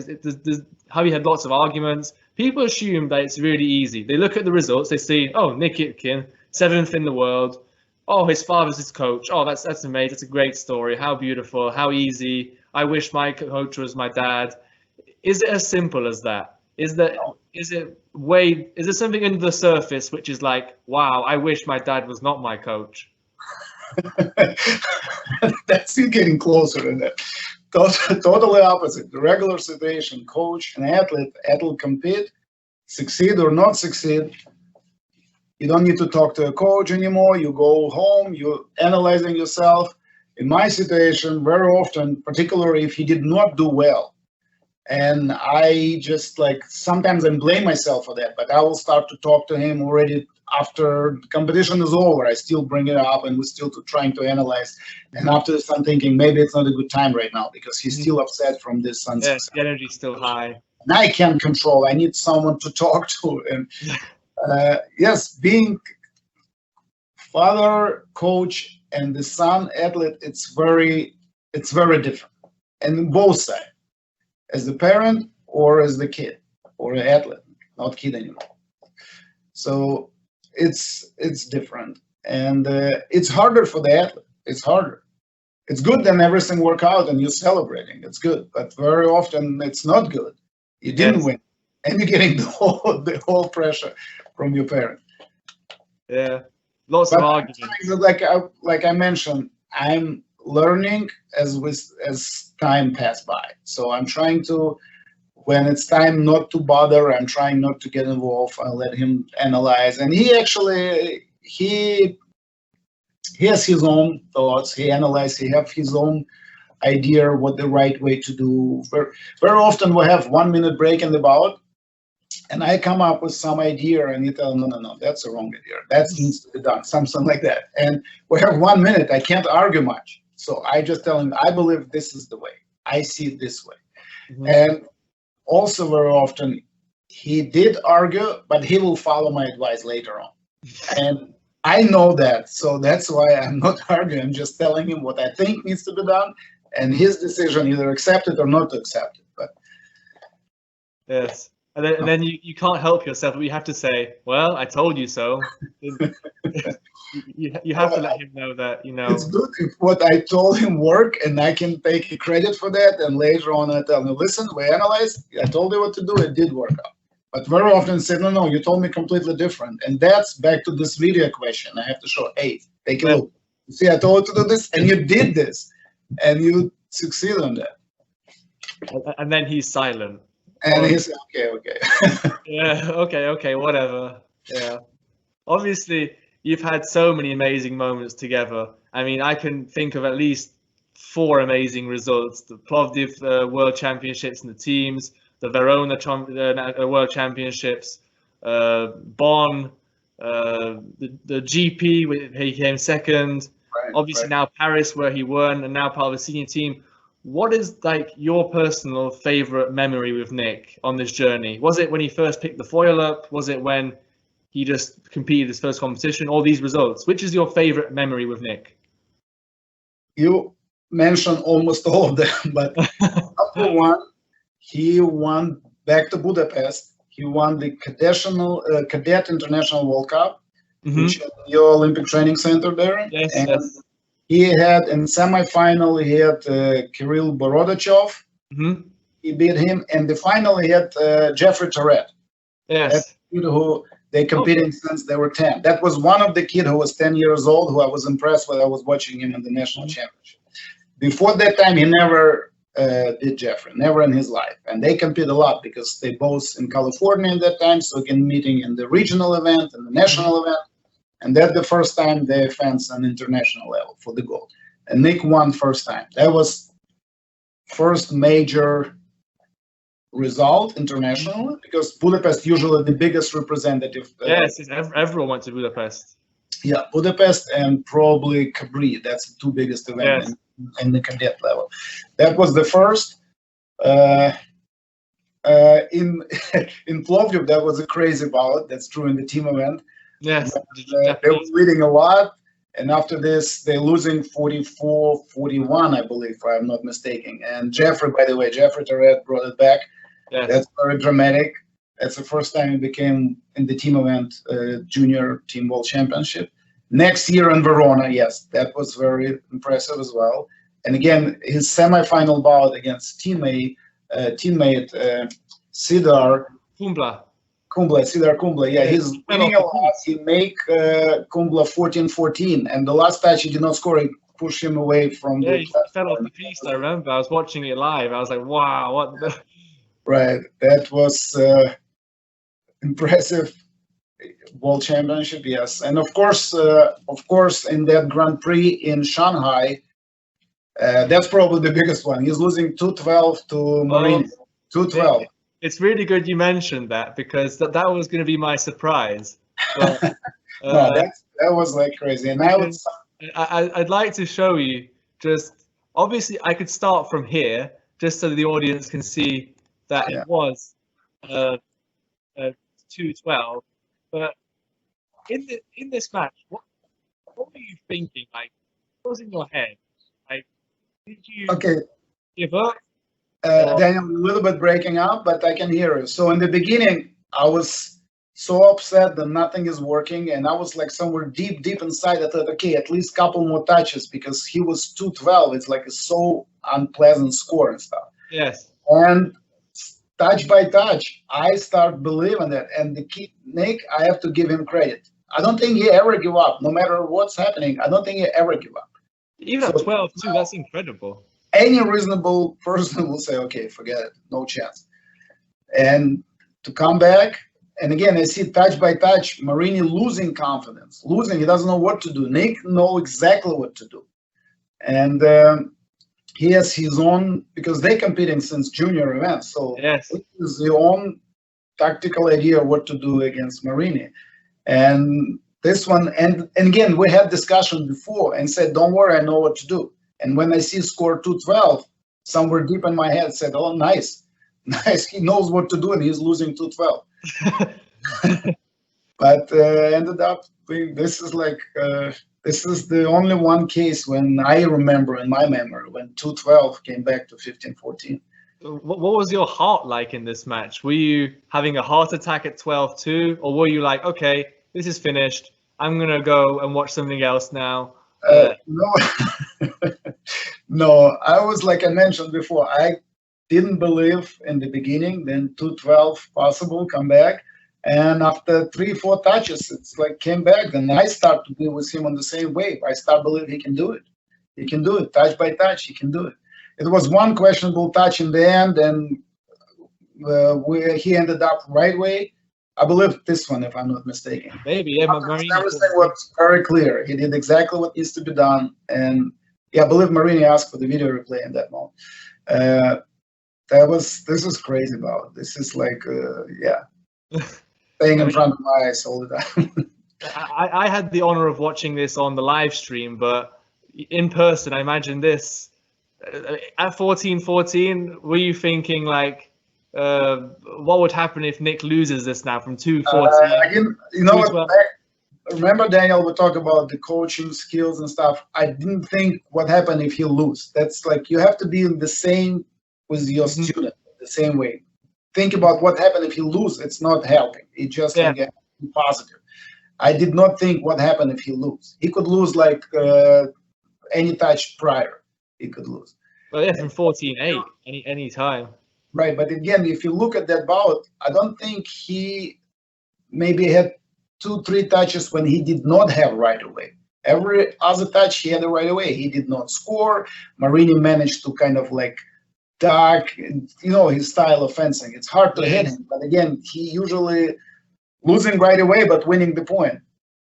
A: Have you had lots of arguments? People assume that it's really easy. They look at the results, they see, oh, Nick Itkin, 7th in the world. Oh, his father's his coach. Oh, that's amazing. That's a great story. How beautiful, how easy. I wish my coach was my dad. Is it as simple as that? Is there something under the surface which is like, wow, I wish my dad was not my coach?
B: That's you getting closer to that. Totally opposite. The regular situation, coach and athlete compete, succeed or not succeed. You don't need to talk to a coach anymore. You go home, you're analyzing yourself. In my situation, very often, particularly if he did not do well, and I just like, sometimes I blame myself for that, but I will start to talk to him already after the competition is over. I still bring it up and we're still trying to analyze. And after this, I'm thinking maybe it's not a good time right now because he's still upset from this unsuccess.
A: Yeah, the energy's still high.
B: And I can't control. I need someone to talk to. And yes, being father, coach, and the son athlete, it's very different. And on both sides, as the parent or as the kid or an athlete, not kid anymore. So it's different, and it's harder for the athlete. It's harder. It's good then everything work out and you're celebrating. It's good, but very often it's not good. You didn't win, and you're getting the whole pressure from your parent.
A: Yeah, lots of arguments.
B: Like I mentioned, I'm learning as time pass by. So I'm trying to, when it's time not to bother, I'm trying not to get involved. I let him analyze, and he has his own thoughts. He analyzes. He has his own idea what the right way to do. Very often we have 1 minute break in the bout, and I come up with some idea, and he tell no, that's a wrong idea. That needs to be done, something like that. And we have 1 minute. I can't argue much, so I just tell him I believe this is the way. I see it this way, and also very often he did argue, but he will follow my advice later on. And I know that, so that's why I'm not arguing. I'm just telling him what I think needs to be done, and his decision either accept it or not to accept it. But
A: yes, and then you can't help yourself. You have to say, "Well, I told you so." you have to let him know that
B: It's good if what I told him work, and I can take credit for that. And later on, I tell him, "Listen, we analyzed. I told you what to do. It did work out." But very often say, no, you told me completely different. And that's back to this video question. I have to show, hey, take a look. You see, I told you to do this, and you did this, and you succeed on that.
A: And then he's silent.
B: And he's okay.
A: Yeah, okay, whatever. Yeah. Obviously, you've had so many amazing moments together. I mean, I can think of at least 4 amazing results. The Plovdiv World Championships in the teams, the Verona World Championships, Bonn, the GP, where he came second. Obviously now Paris, where he won, and now part of the senior team. What is like your personal favorite memory with Nick on this journey? Was it when he first picked the foil up? Was it when he just competed his first competition? All these results. Which is your favorite memory with Nick?
B: You mentioned almost all of them, but number one, he won back to Budapest. He won the Cadet International World Cup,
A: Mhm.
B: which is your Olympic Training Center there.
A: Yes,
B: And
A: yes.
B: he had in semi-final, he had Kirill Borodachov.
A: Mhm.
B: He beat him. And the final, he had Jeffrey Tourette. That's
A: Yes.
B: the kid who they competing since they were 10. That was one of the kid who was 10 years old, who I was impressed when I was watching him in the national championship. Before that time, he never did Jeffrey, never in his life. And they compete a lot because they both in California at that time, so again meeting in the regional event and the national event. And that's the first time they advanced on international level for the gold. And Nick won first time. That was first major result international, because Budapest usually the biggest representative.
A: Yes, everyone went to Budapest.
B: Yeah, Budapest and probably Cabri. That's the two biggest events
A: Yes.
B: in the cadet level. That was the first. In in Plovdiv, that was a crazy bout. That's true in the team event.
A: Yes.
B: They were leading a lot, and after this, they're losing 44-41, I believe, if I'm not mistaken. And Jeffrey, by the way, Jeffrey Tourette brought it back.
A: Yes.
B: That's very dramatic. That's the first time he became in the team event junior team world championship. Next year in Verona, yes, that was very impressive as well. And again, his semi-final bout against teammate Sidar
A: Kumbla.
B: Sidar Kumbla. Yeah, he's winning a lot. He make Kumbla 14-14, and the last touch he did not score. He pushed him away from
A: Yeah,
B: the
A: he fell off the piste. I remember. I was watching it live. I was like, wow, what the...
B: Right, that was impressive. World Championship, yes, and of course, in that Grand Prix in Shanghai, that's probably the biggest one. He's losing 2-12 to Marine. 2-12.
A: It's really good you mentioned that, because that was going to be my surprise. But,
B: no, that was like crazy, and
A: I'd like to show you. Just obviously, I could start from here, just so the audience can see that it was 2-12. But in this match, what were you thinking? Like, what was in your head? Like, did you give up?
B: Daniel, a little bit breaking up, but I can hear you. So in the beginning, I was so upset that nothing is working, and I was like somewhere deep inside. I thought, okay, at least couple more touches, because he was 2-12. It's like a so unpleasant score and stuff.
A: Yes.
B: And touch by touch, I start believing that. And the kid, Nick, I have to give him credit. I don't think he ever give up, no matter what's happening. I don't think he ever give up.
A: Even at 12 too, that's incredible.
B: Any reasonable person will say, okay, forget it, no chance. And to come back, and again, I see touch by touch, Marini losing confidence, he doesn't know what to do. Nick know exactly what to do. And he has his own, because they're competing since junior events, so
A: yes,
B: it is the own tactical idea of what to do against Marini. And this one, and again, we had discussion before and said, don't worry, I know what to do. And when I see score 2-12, somewhere deep in my head said, oh, nice, he knows what to do, and he's losing 2-12. But ended up being, this is the only one case when I remember in my memory when 2-12 came back to 15-14.
A: What was your heart like in this match? Were you having a heart attack at 12-2, or were you like, okay, this is finished, I'm gonna go and watch something else now?
B: No, no. I was, like I mentioned before, I didn't believe in the beginning. Then 2-12 possible, come back, and after 3-4 touches, it's like came back. Then I start to be with him on the same wave. I start believe he can do it. He can do it, touch by touch. He can do it. It was one questionable touch in the end, and where he ended up right way. I believe this one, if I'm not mistaken.
A: Maybe, yeah.
B: Everything was very clear. He did exactly what needs to be done, and yeah, I believe Marini asked for the video replay in that moment. This is crazy about. This is like, staying in front of my eyes all the time.
A: I had the honor of watching this on the live stream, but in person, I imagine this at 14-14. Were you thinking like, what would happen if Nick loses this now from 2-14?
B: Again, you know what? Remember, Daniel, we talked about the coaching skills and stuff. I didn't think what happened if he lose. That's like, you have to be in the same with your student, the same way. think about what happened if he lose. It's not helping. It just
A: Yeah.
B: like positive. I did not think what happened if he lose. He could lose like any touch prior. He could lose.
A: Well, yeah, from 14-8, any time.
B: Right, but again, if you look at that bout, I don't think he maybe had 2-3 touches when he did not have right away. Every other touch he had a right away. He did not score. Marini managed to kind of like duck, his style of fencing. It's hard to hit him, but again, he usually losing right away but winning the point.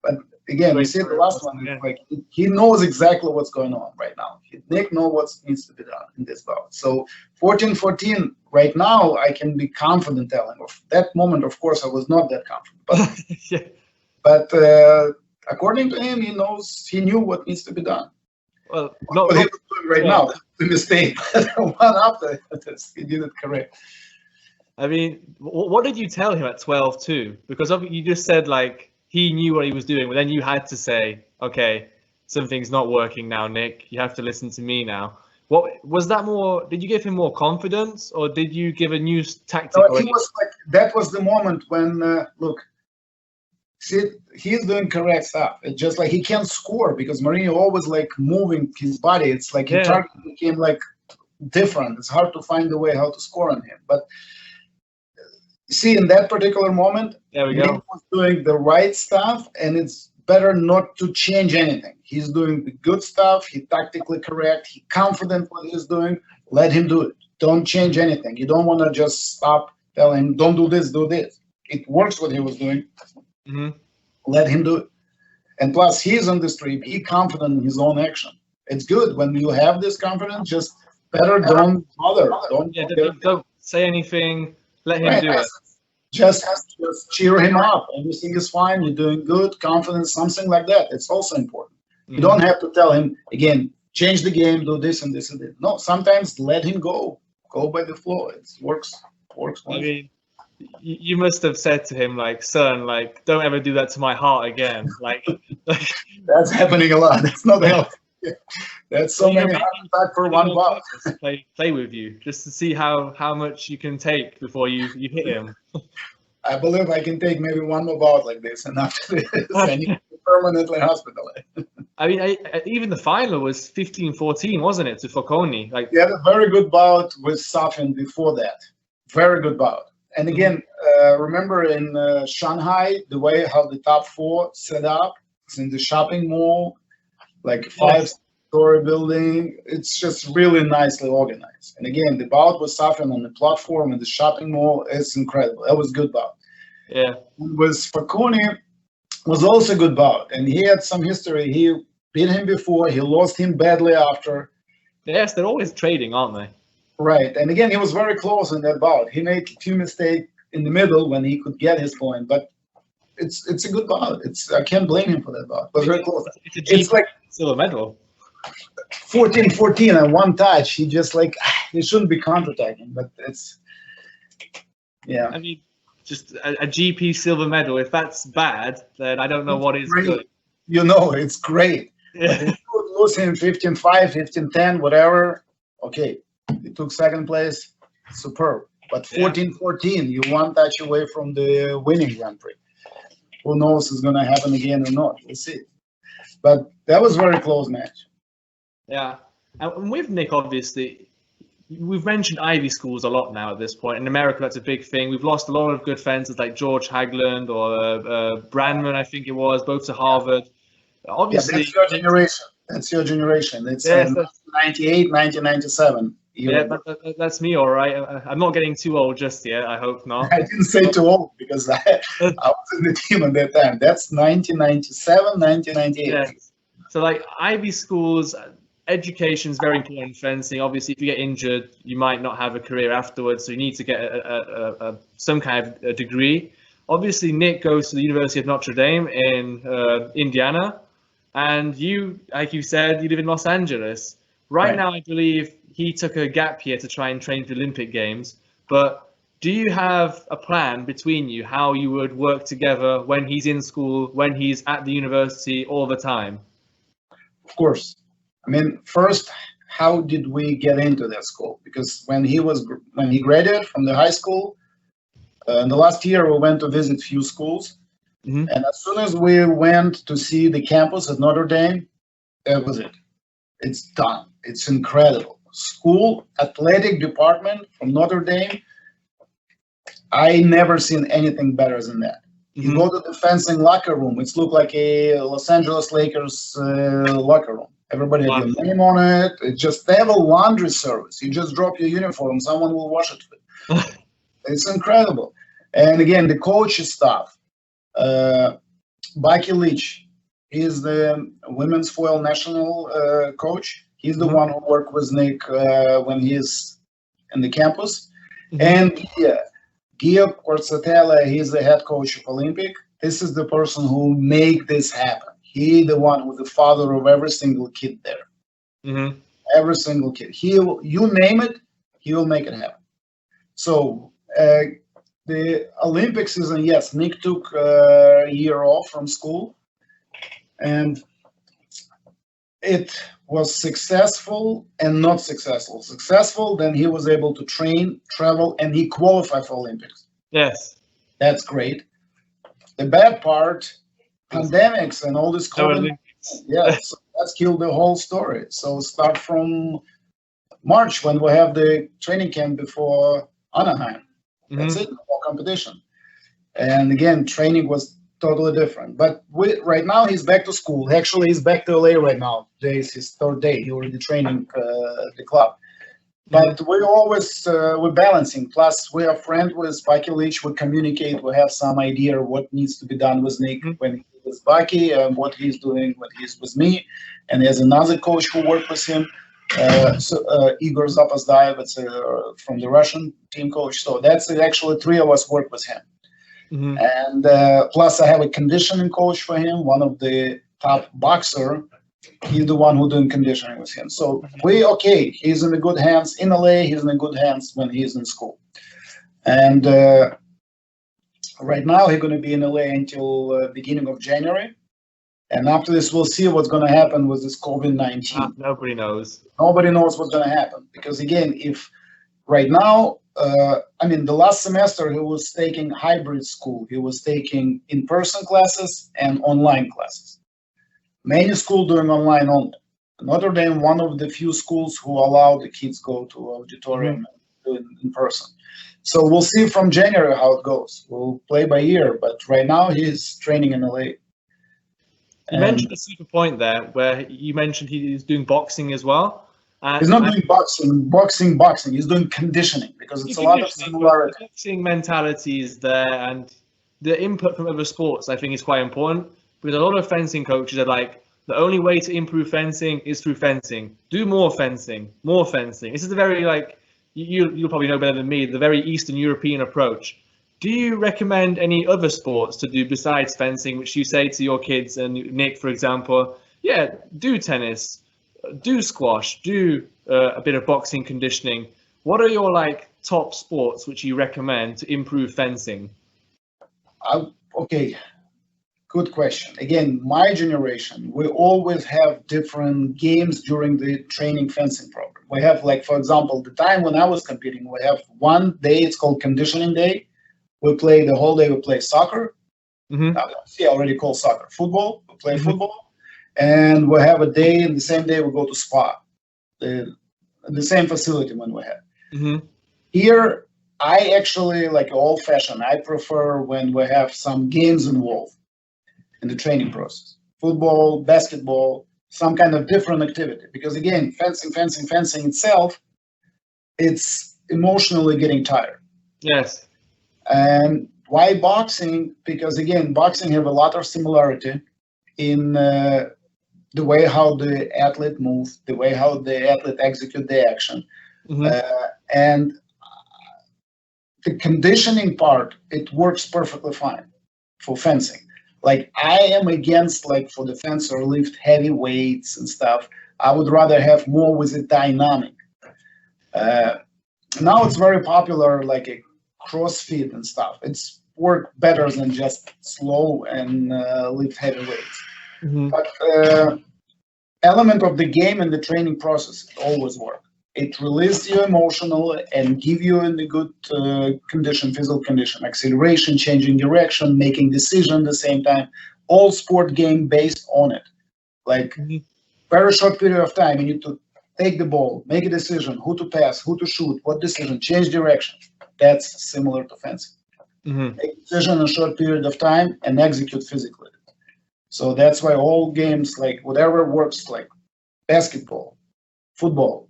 B: But again, we see the last one. It's like he knows exactly what's going on right now. Nick knows what needs to be done in this bout. So 14-14 right now, I can be confident telling. Of that moment, of course, I was not that confident. But according to him, he knew what needs to be done.
A: Well,
B: what he was doing right now, the mistake. One after this, he did it correct.
A: I mean, what did you tell him at 12-2? Because you just said like he knew what he was doing, but then you had to say, okay, something's not working now, Nick. You have to listen to me now. What was that more? Did you give him more confidence, or did you give a new tactic?
B: No, he was like that was the moment when look, see, he's doing correct stuff. It's just like he can't score because Marini always like moving his body. It's like his target became like different. It's hard to find a way how to score on him. But see, in that particular moment, Nick was doing the right stuff, and it's better not to change anything. He's doing the good stuff. He's tactically correct. He's confident what he's doing. Let him do it. Don't change anything. You don't want to just stop, tell him, don't do this, do this. It works what he was doing. Let him do it. And plus, he's on the street. Be confident in his own action. It's good when you have this confidence. Just better don't bother.
A: Don't say anything. Let him do it.
B: Just cheer him up. Everything is fine. You're doing good. Confidence, something like that. It's also important. You don't have to tell him again. Change the game. Do this and this and this. No. Sometimes let him go. Go by the flow. It works.
A: I mean, you must have said to him, like, son, like, don't ever do that to my heart again. Like
B: that's happening a lot. That's not healthy. That's so many heart attacks for one ball.
A: Play with you just to see how much you can take before you hit him.
B: I believe I can take maybe one more bout like this, and after this, I need to be permanently hospitalized.
A: I mean, even the final was 15-14, wasn't it, to Focconi? Like,
B: he had a very good bout with Safin before that. Very good bout. And again, remember in Shanghai, the way how the top four set up, it's in the shopping mall, like 5-story building. It's just really nicely organized. And again, the bout with Safin on the platform in the shopping mall is incredible. That was a good bout.
A: Yeah.
B: With Focconi was also a good bout. And he had some history. He beat him before. He lost him badly after.
A: Yes, they're always trading, aren't they?
B: Right. And again, he was very close in that bout. He made a few mistakes in the middle when he could get his point. But it's a good bout. I can't blame him for that bout. It was very close.
A: It's like silver medal.
B: 14-14 and one touch. He just like he shouldn't be counterattacking, but it's
A: I mean, just a GP silver medal. If that's bad, then I don't know what is good.
B: It's great.
A: Yeah.
B: If you would lose him 15-5, 15-10, whatever. Okay, he took second place. Superb. But 14-14, you one touch away from the winning Grand Prix. Who knows if it's going to happen again or not? We'll see. But that was a very close match.
A: Yeah. And with Nick, obviously, we've mentioned Ivy schools a lot now at this point. In America, that's a big thing. We've lost a lot of good fencers like George Hagland or Brandman, I think it was, both to Harvard. Obviously,
B: that's your generation. That's your generation. It's 98, 1997.
A: Yeah, that's me, all right. I'm not getting too old just yet. I hope not.
B: I didn't say too old because I was in the team at that time. That's 1997, 1998.
A: Yeah. So, like, Ivy schools, education is very important in fencing. Obviously, if you get injured, you might not have a career afterwards. So you need to get some kind of a degree. Obviously, Nick goes to the University of Notre Dame in Indiana. And you, like you said, you live in Los Angeles. Right now, I believe he took a gap year to try and train for the Olympic Games. But do you have a plan between you how you would work together when he's in school, when he's at the university all the time?
B: Of course. I mean, first, how did we get into that school? Because when he graduated from the high school, In the last year, we went to visit few schools.
A: Mhm.
B: And as soon as we went to see the campus at Notre Dame, that was it. It's done. It's incredible. School athletic department from Notre Dame, I never seen anything better than that. You
A: Mhm.
B: go to the fencing locker room, it's look like a Los Angeles Lakers locker room. Everybody have your name on it. It just, they have a laundry service. You just drop your uniform, someone will wash it for you. It's incredible. And again, the coaching staff, Baki Leach, he's the women's foil national coach. He's the one who worked with Nick when he's in the campus. And Gia Corsatella, he's the head coach of Olympic. This is the person who make this happen. He the one who's the father of every single kid there. Every single kid. You name it, he will make it happen. So the Olympic season, yes, Nick took a year off from school, and it was successful and not successful. Successful, then he was able to train, travel, and he qualified for Olympics.
A: Yes.
B: That's great. The bad part, pandemics and all this COVID, so that's killed the whole story. So start from March when we have the training camp before Anaheim. That's it, no more competition. And again, training was totally different. But right now he's back to school. Actually, he's back to LA right now. Today is his third day. He already training the club. But we always we're balancing. Plus, we are friends with Baki Leach. We communicate. We have some idea what needs to be done with Nick when he's with Baki, and what he's doing when he's with me. And there's another coach who worked with him, Igor Zapazdaev. It's from the Russian team coach. So that's actually three of us work with him. And plus, I have a conditioning coach for him. One of the top boxer. He's the one who doing conditioning with him. So he's in the good hands in LA. He's in the good hands when he's in school. And right now he's going to be in LA until beginning of January. And after this, we'll see what's going to happen with this COVID-19.
A: Nobody knows.
B: Nobody knows what's going to happen. Because again, if right now, the last semester he was taking hybrid school. He was taking in-person classes and online classes. Many schools doing online only. Notre Dame, one of the few schools who allow the kids go to auditorium and do it in person. So we'll see from January how it goes. We'll play by ear, but right now he's training in LA.
A: You mentioned a super point there, where you mentioned he's doing boxing as well.
B: He's not doing boxing. He's doing conditioning because it's a lot of similarity.
A: The boxing mentality is there, and the input from other sports, I think, is quite important. Because a lot of fencing coaches are like, the only way to improve fencing is through fencing. Do more fencing, more fencing. This is a very, like, you'll probably know better than me, the very Eastern European approach. Do you recommend any other sports to do besides fencing, which you say to your kids, and Nick, for example, do tennis, do squash, do a bit of boxing conditioning. What are your, like, top sports which you recommend to improve fencing?
B: Good question. Again, my generation, we always have different games during the training fencing program. We have, like, for example, the time when I was competing, we have one day, it's called conditioning day. We play the whole day, we play soccer. I already call soccer. Football, we play football. And we have a day, and the same day we go to spa. The same facility when we have. Here, I actually, like old-fashioned, I prefer when we have some games involved in the training process. Football, basketball, some kind of different activity. Because again, fencing itself, it's emotionally getting tired.
A: Yes.
B: And why boxing? Because again, boxing have a lot of similarity in the way how the athlete moves, the way how the athlete execute the action. And the conditioning part, it works perfectly fine for fencing. Like, I am against, like, for the fencer, lift heavy weights and stuff. I would rather have more with the dynamic. Now it's very popular, like a CrossFit and stuff. It's work better than just slow and lift heavy weights. But element of the game and the training process always work. it releases you emotional and give you in a good condition, physical condition, acceleration, changing direction, making decision at the same time. All sport game based on it. Like very short period of time, you need to take the ball, make a decision, who to pass, who to shoot, what decision, change direction. That's similar to fencing. Make a decision in a short period of time and execute physically. So that's why all games, like whatever works, like basketball, football,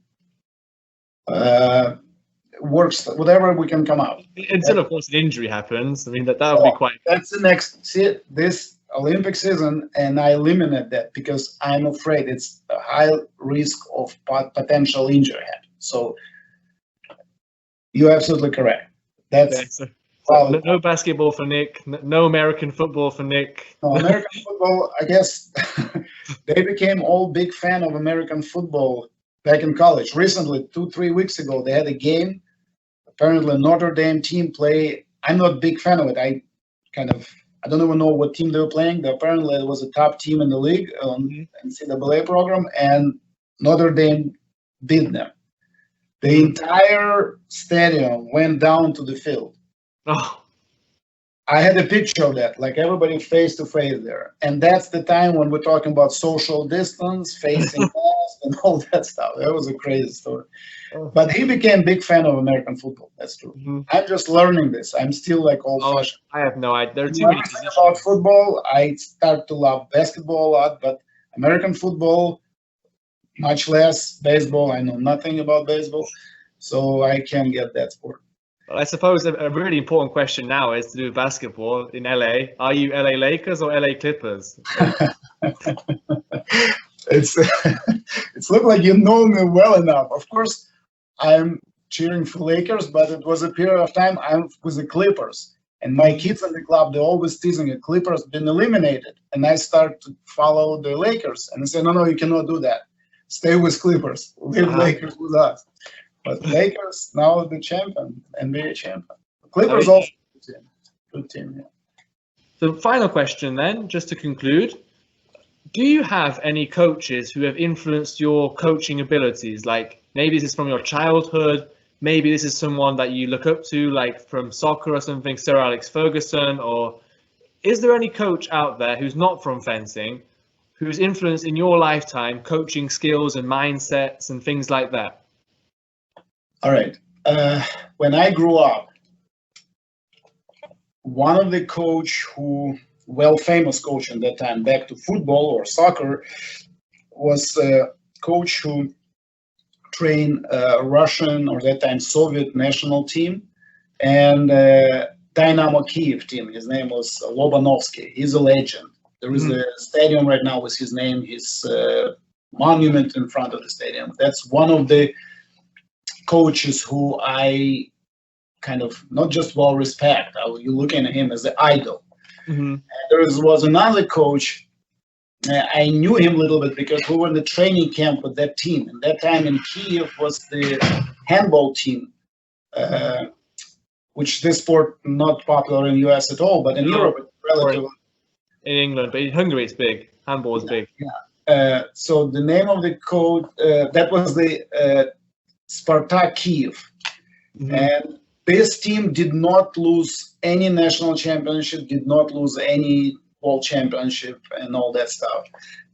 B: works, whatever we can come out.
A: Until, of course, an injury happens. I mean, that would be quite...
B: That's the next, see, this Olympic season, and I eliminate that because I'm afraid it's a high risk of potential injury. So you're absolutely correct. That's
A: so no basketball for Nick, no American football for Nick.
B: No, American football, I guess they became all big fan of American football back in college. Recently, 2-3 weeks ago, they had a game. Apparently, Notre Dame team play. I'm not a big fan of it. I don't even know what team they were playing. But apparently, it was a top team in the league on NCAA program, and Notre Dame beat them. The entire stadium went down to the field.
A: Oh.
B: I had a picture of that, like everybody face to face there. And that's the time when we're talking about social distance, facing mask, and all that stuff. That was a crazy story. But he became a big fan of American football. That's true. I'm just learning this. I'm still like old-fashioned.
A: I have no idea. There are too many positions.
B: About football, I start to love basketball a lot, but American football, much less. Baseball, I know nothing about baseball, so I can't get that sport.
A: Well, I suppose a really important question now is to do with basketball in LA. Are you LA Lakers or LA Clippers?
B: It's looked like you know me well enough. Of course, I'm cheering for Lakers, but it was a period of time I was the Clippers. And my kids in the club, they're always teasing the Clippers been eliminated. And I start to follow the Lakers. And I say, no, you cannot do that. Stay with Clippers. Leave Lakers with us. But Lakers now the champion, NBA champion. Clippers also good team. Yeah.
A: The final question then, just to conclude, do you have any coaches who have influenced your coaching abilities? Like maybe this is from your childhood, maybe this is someone that you look up to, like from soccer or something, Sir Alex Ferguson, or is there any coach out there who's not from fencing, who's influenced in your lifetime coaching skills and mindsets and things like that?
B: All right. When I grew up, one of the coach who, famous coach in that time, back to football or soccer, was a coach who trained Russian or that time Soviet national team and Dynamo Kiev team. His name was Lobanovsky. He's a legend. There is a stadium right now with his name, his monument in front of the stadium. That's one of the coaches who I kind of not just well respect. You're looking at him as the idol. And there was another coach. I knew him a little bit because we were in the training camp with that team. And that time in Kiev was the handball team, which this sport not popular in US at all, but in Europe it's relatively.
A: In England, but in Hungary it's big. Handball is big.
B: Yeah. So the name of the coach that was the Spartak Kiev, and this team did not lose any national championship, did not lose any world championship, and all that stuff.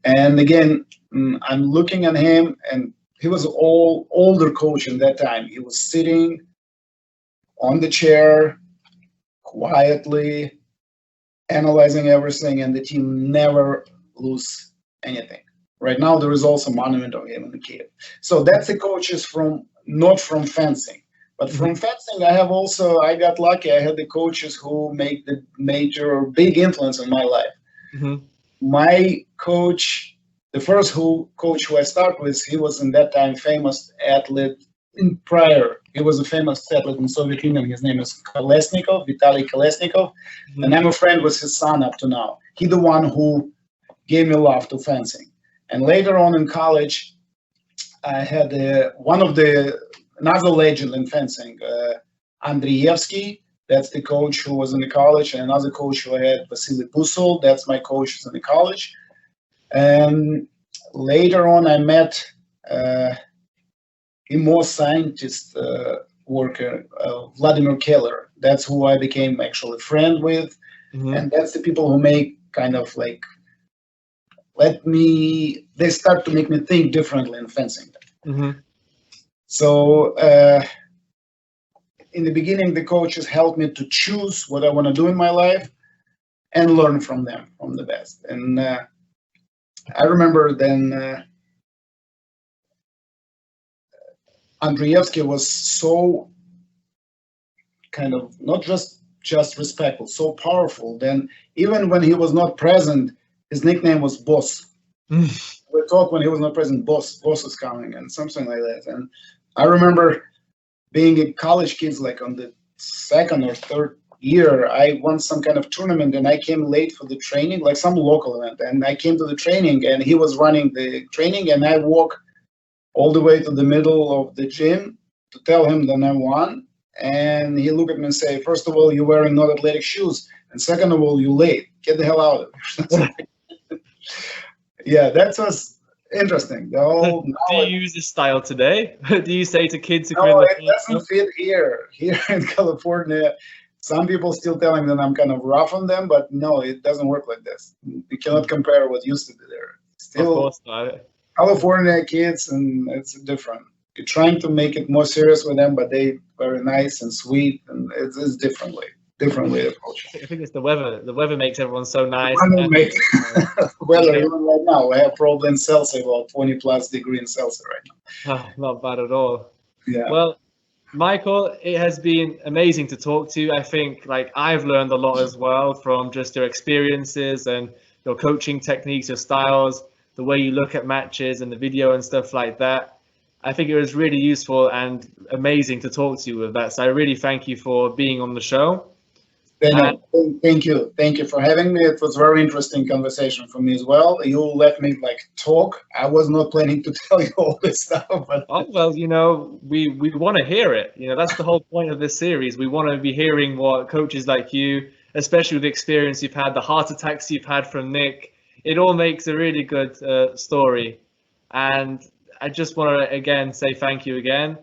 B: And again, I'm looking at him, and he was an older coach in that time. He was sitting on the chair, quietly analyzing everything, and the team never lose anything. Right now, there is also a monument of him in the Kiev. So that's the coaches not from fencing. But from fencing, I got lucky. I had the coaches who make the big influence in my life. My coach, the first coach who I started with, he was in that time famous athlete he was a famous athlete in Soviet Union. His name is Vitaly Kolesnikov. And I'm a friend with his son up to now. He's the one who gave me love to fencing. And later on in college, I had another legend in fencing, Andrievsky. That's the coach who was in the college, and another coach who I had, Vasily Pusol. That's my coach in the college. And later on, I met the most scientist worker, Vladimir Keller. That's who I became actually friend with, and that's the people who make kind of like they start to make me think differently in fencing. So in the beginning, the coaches helped me to choose what I want to do in my life and learn from them, from the best. And I remember then Andreevsky was so kind of not just respectful, so powerful. Then even when he was not present, his nickname was Boss. We thought when he was not present, Boss is coming and something like that. And I remember being a college kids, like on the second or third year, I won some kind of tournament and I came late for the training, like some local event. And I came to the training and he was running the training and I walked all the way to the middle of the gym to tell him that I won. And he looked at me and say, first of all, you're wearing not athletic shoes. And second of all, you're late. Get the hell out of here. Yeah, that was interesting.
A: Do you use this style today? Do you say to kids who
B: no, it doesn't fit here. Here in California, some people still telling them I'm kind of rough on them, but no, it doesn't work like this. You cannot compare what used to be there. Still,
A: of course not.
B: California kids, and it's different. You're trying to make it more serious with them, but they very nice and sweet, and it's different way approach.
A: I think it's the weather. The weather makes everyone so nice.
B: Weather, even right now, we have probably in Celsius about 20+ degrees in Celsius right
A: now. Oh, not bad at all.
B: Yeah.
A: Well, Michael, it has been amazing to talk to you. I think like I've learned a lot as well from just your experiences and your coaching techniques, your styles, the way you look at matches and the video and stuff like that. I think it was really useful and amazing to talk to you with that. So I really thank you for being on the show.
B: Daniel, thank you for having me. It was a very interesting conversation for me as well. You let me like talk. I was not planning to tell you all this stuff, but
A: oh well, you know, we want to hear it. You know, that's the whole point of this series. We want to be hearing what coaches like you, especially with the experience you've had, the heart attacks you've had from Nick. It all makes a really good story, and I just want to again say thank you again.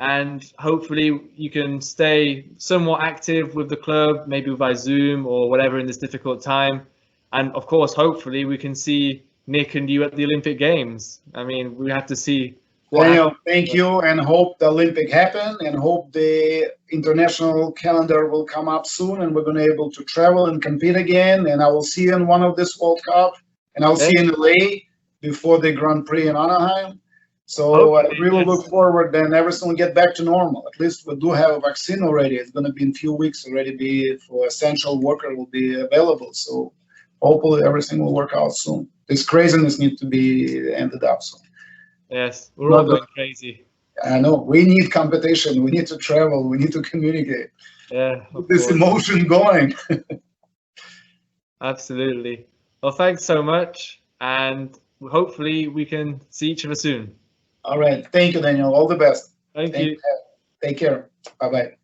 A: And hopefully you can stay somewhat active with the club, maybe by Zoom or whatever in this difficult time. And of course, hopefully we can see Nick and you at the Olympic Games. I mean, we have to see.
B: Daniel, thank you, and hope the Olympic happen, and hope the international calendar will come up soon, and we're going to be able to travel and compete again. And I will see you in one of this World Cup, and I'll see you in LA before the Grand Prix in Anaheim. So I really look forward, then everything will get back to normal. At least we do have a vaccine already. It's going to be in a few weeks already. Be for essential worker will be available. So hopefully everything will work out soon. This craziness needs to be ended up soon.
A: Yes, we're all going crazy.
B: I know. We need competition. We need to travel. We need to communicate.
A: Yeah.
B: Keep this emotion going.
A: Absolutely. Well, thanks so much, and hopefully we can see each other soon.
B: All right. Thank you, Daniel. All the best.
A: Thank you.
B: Take care. Bye-bye.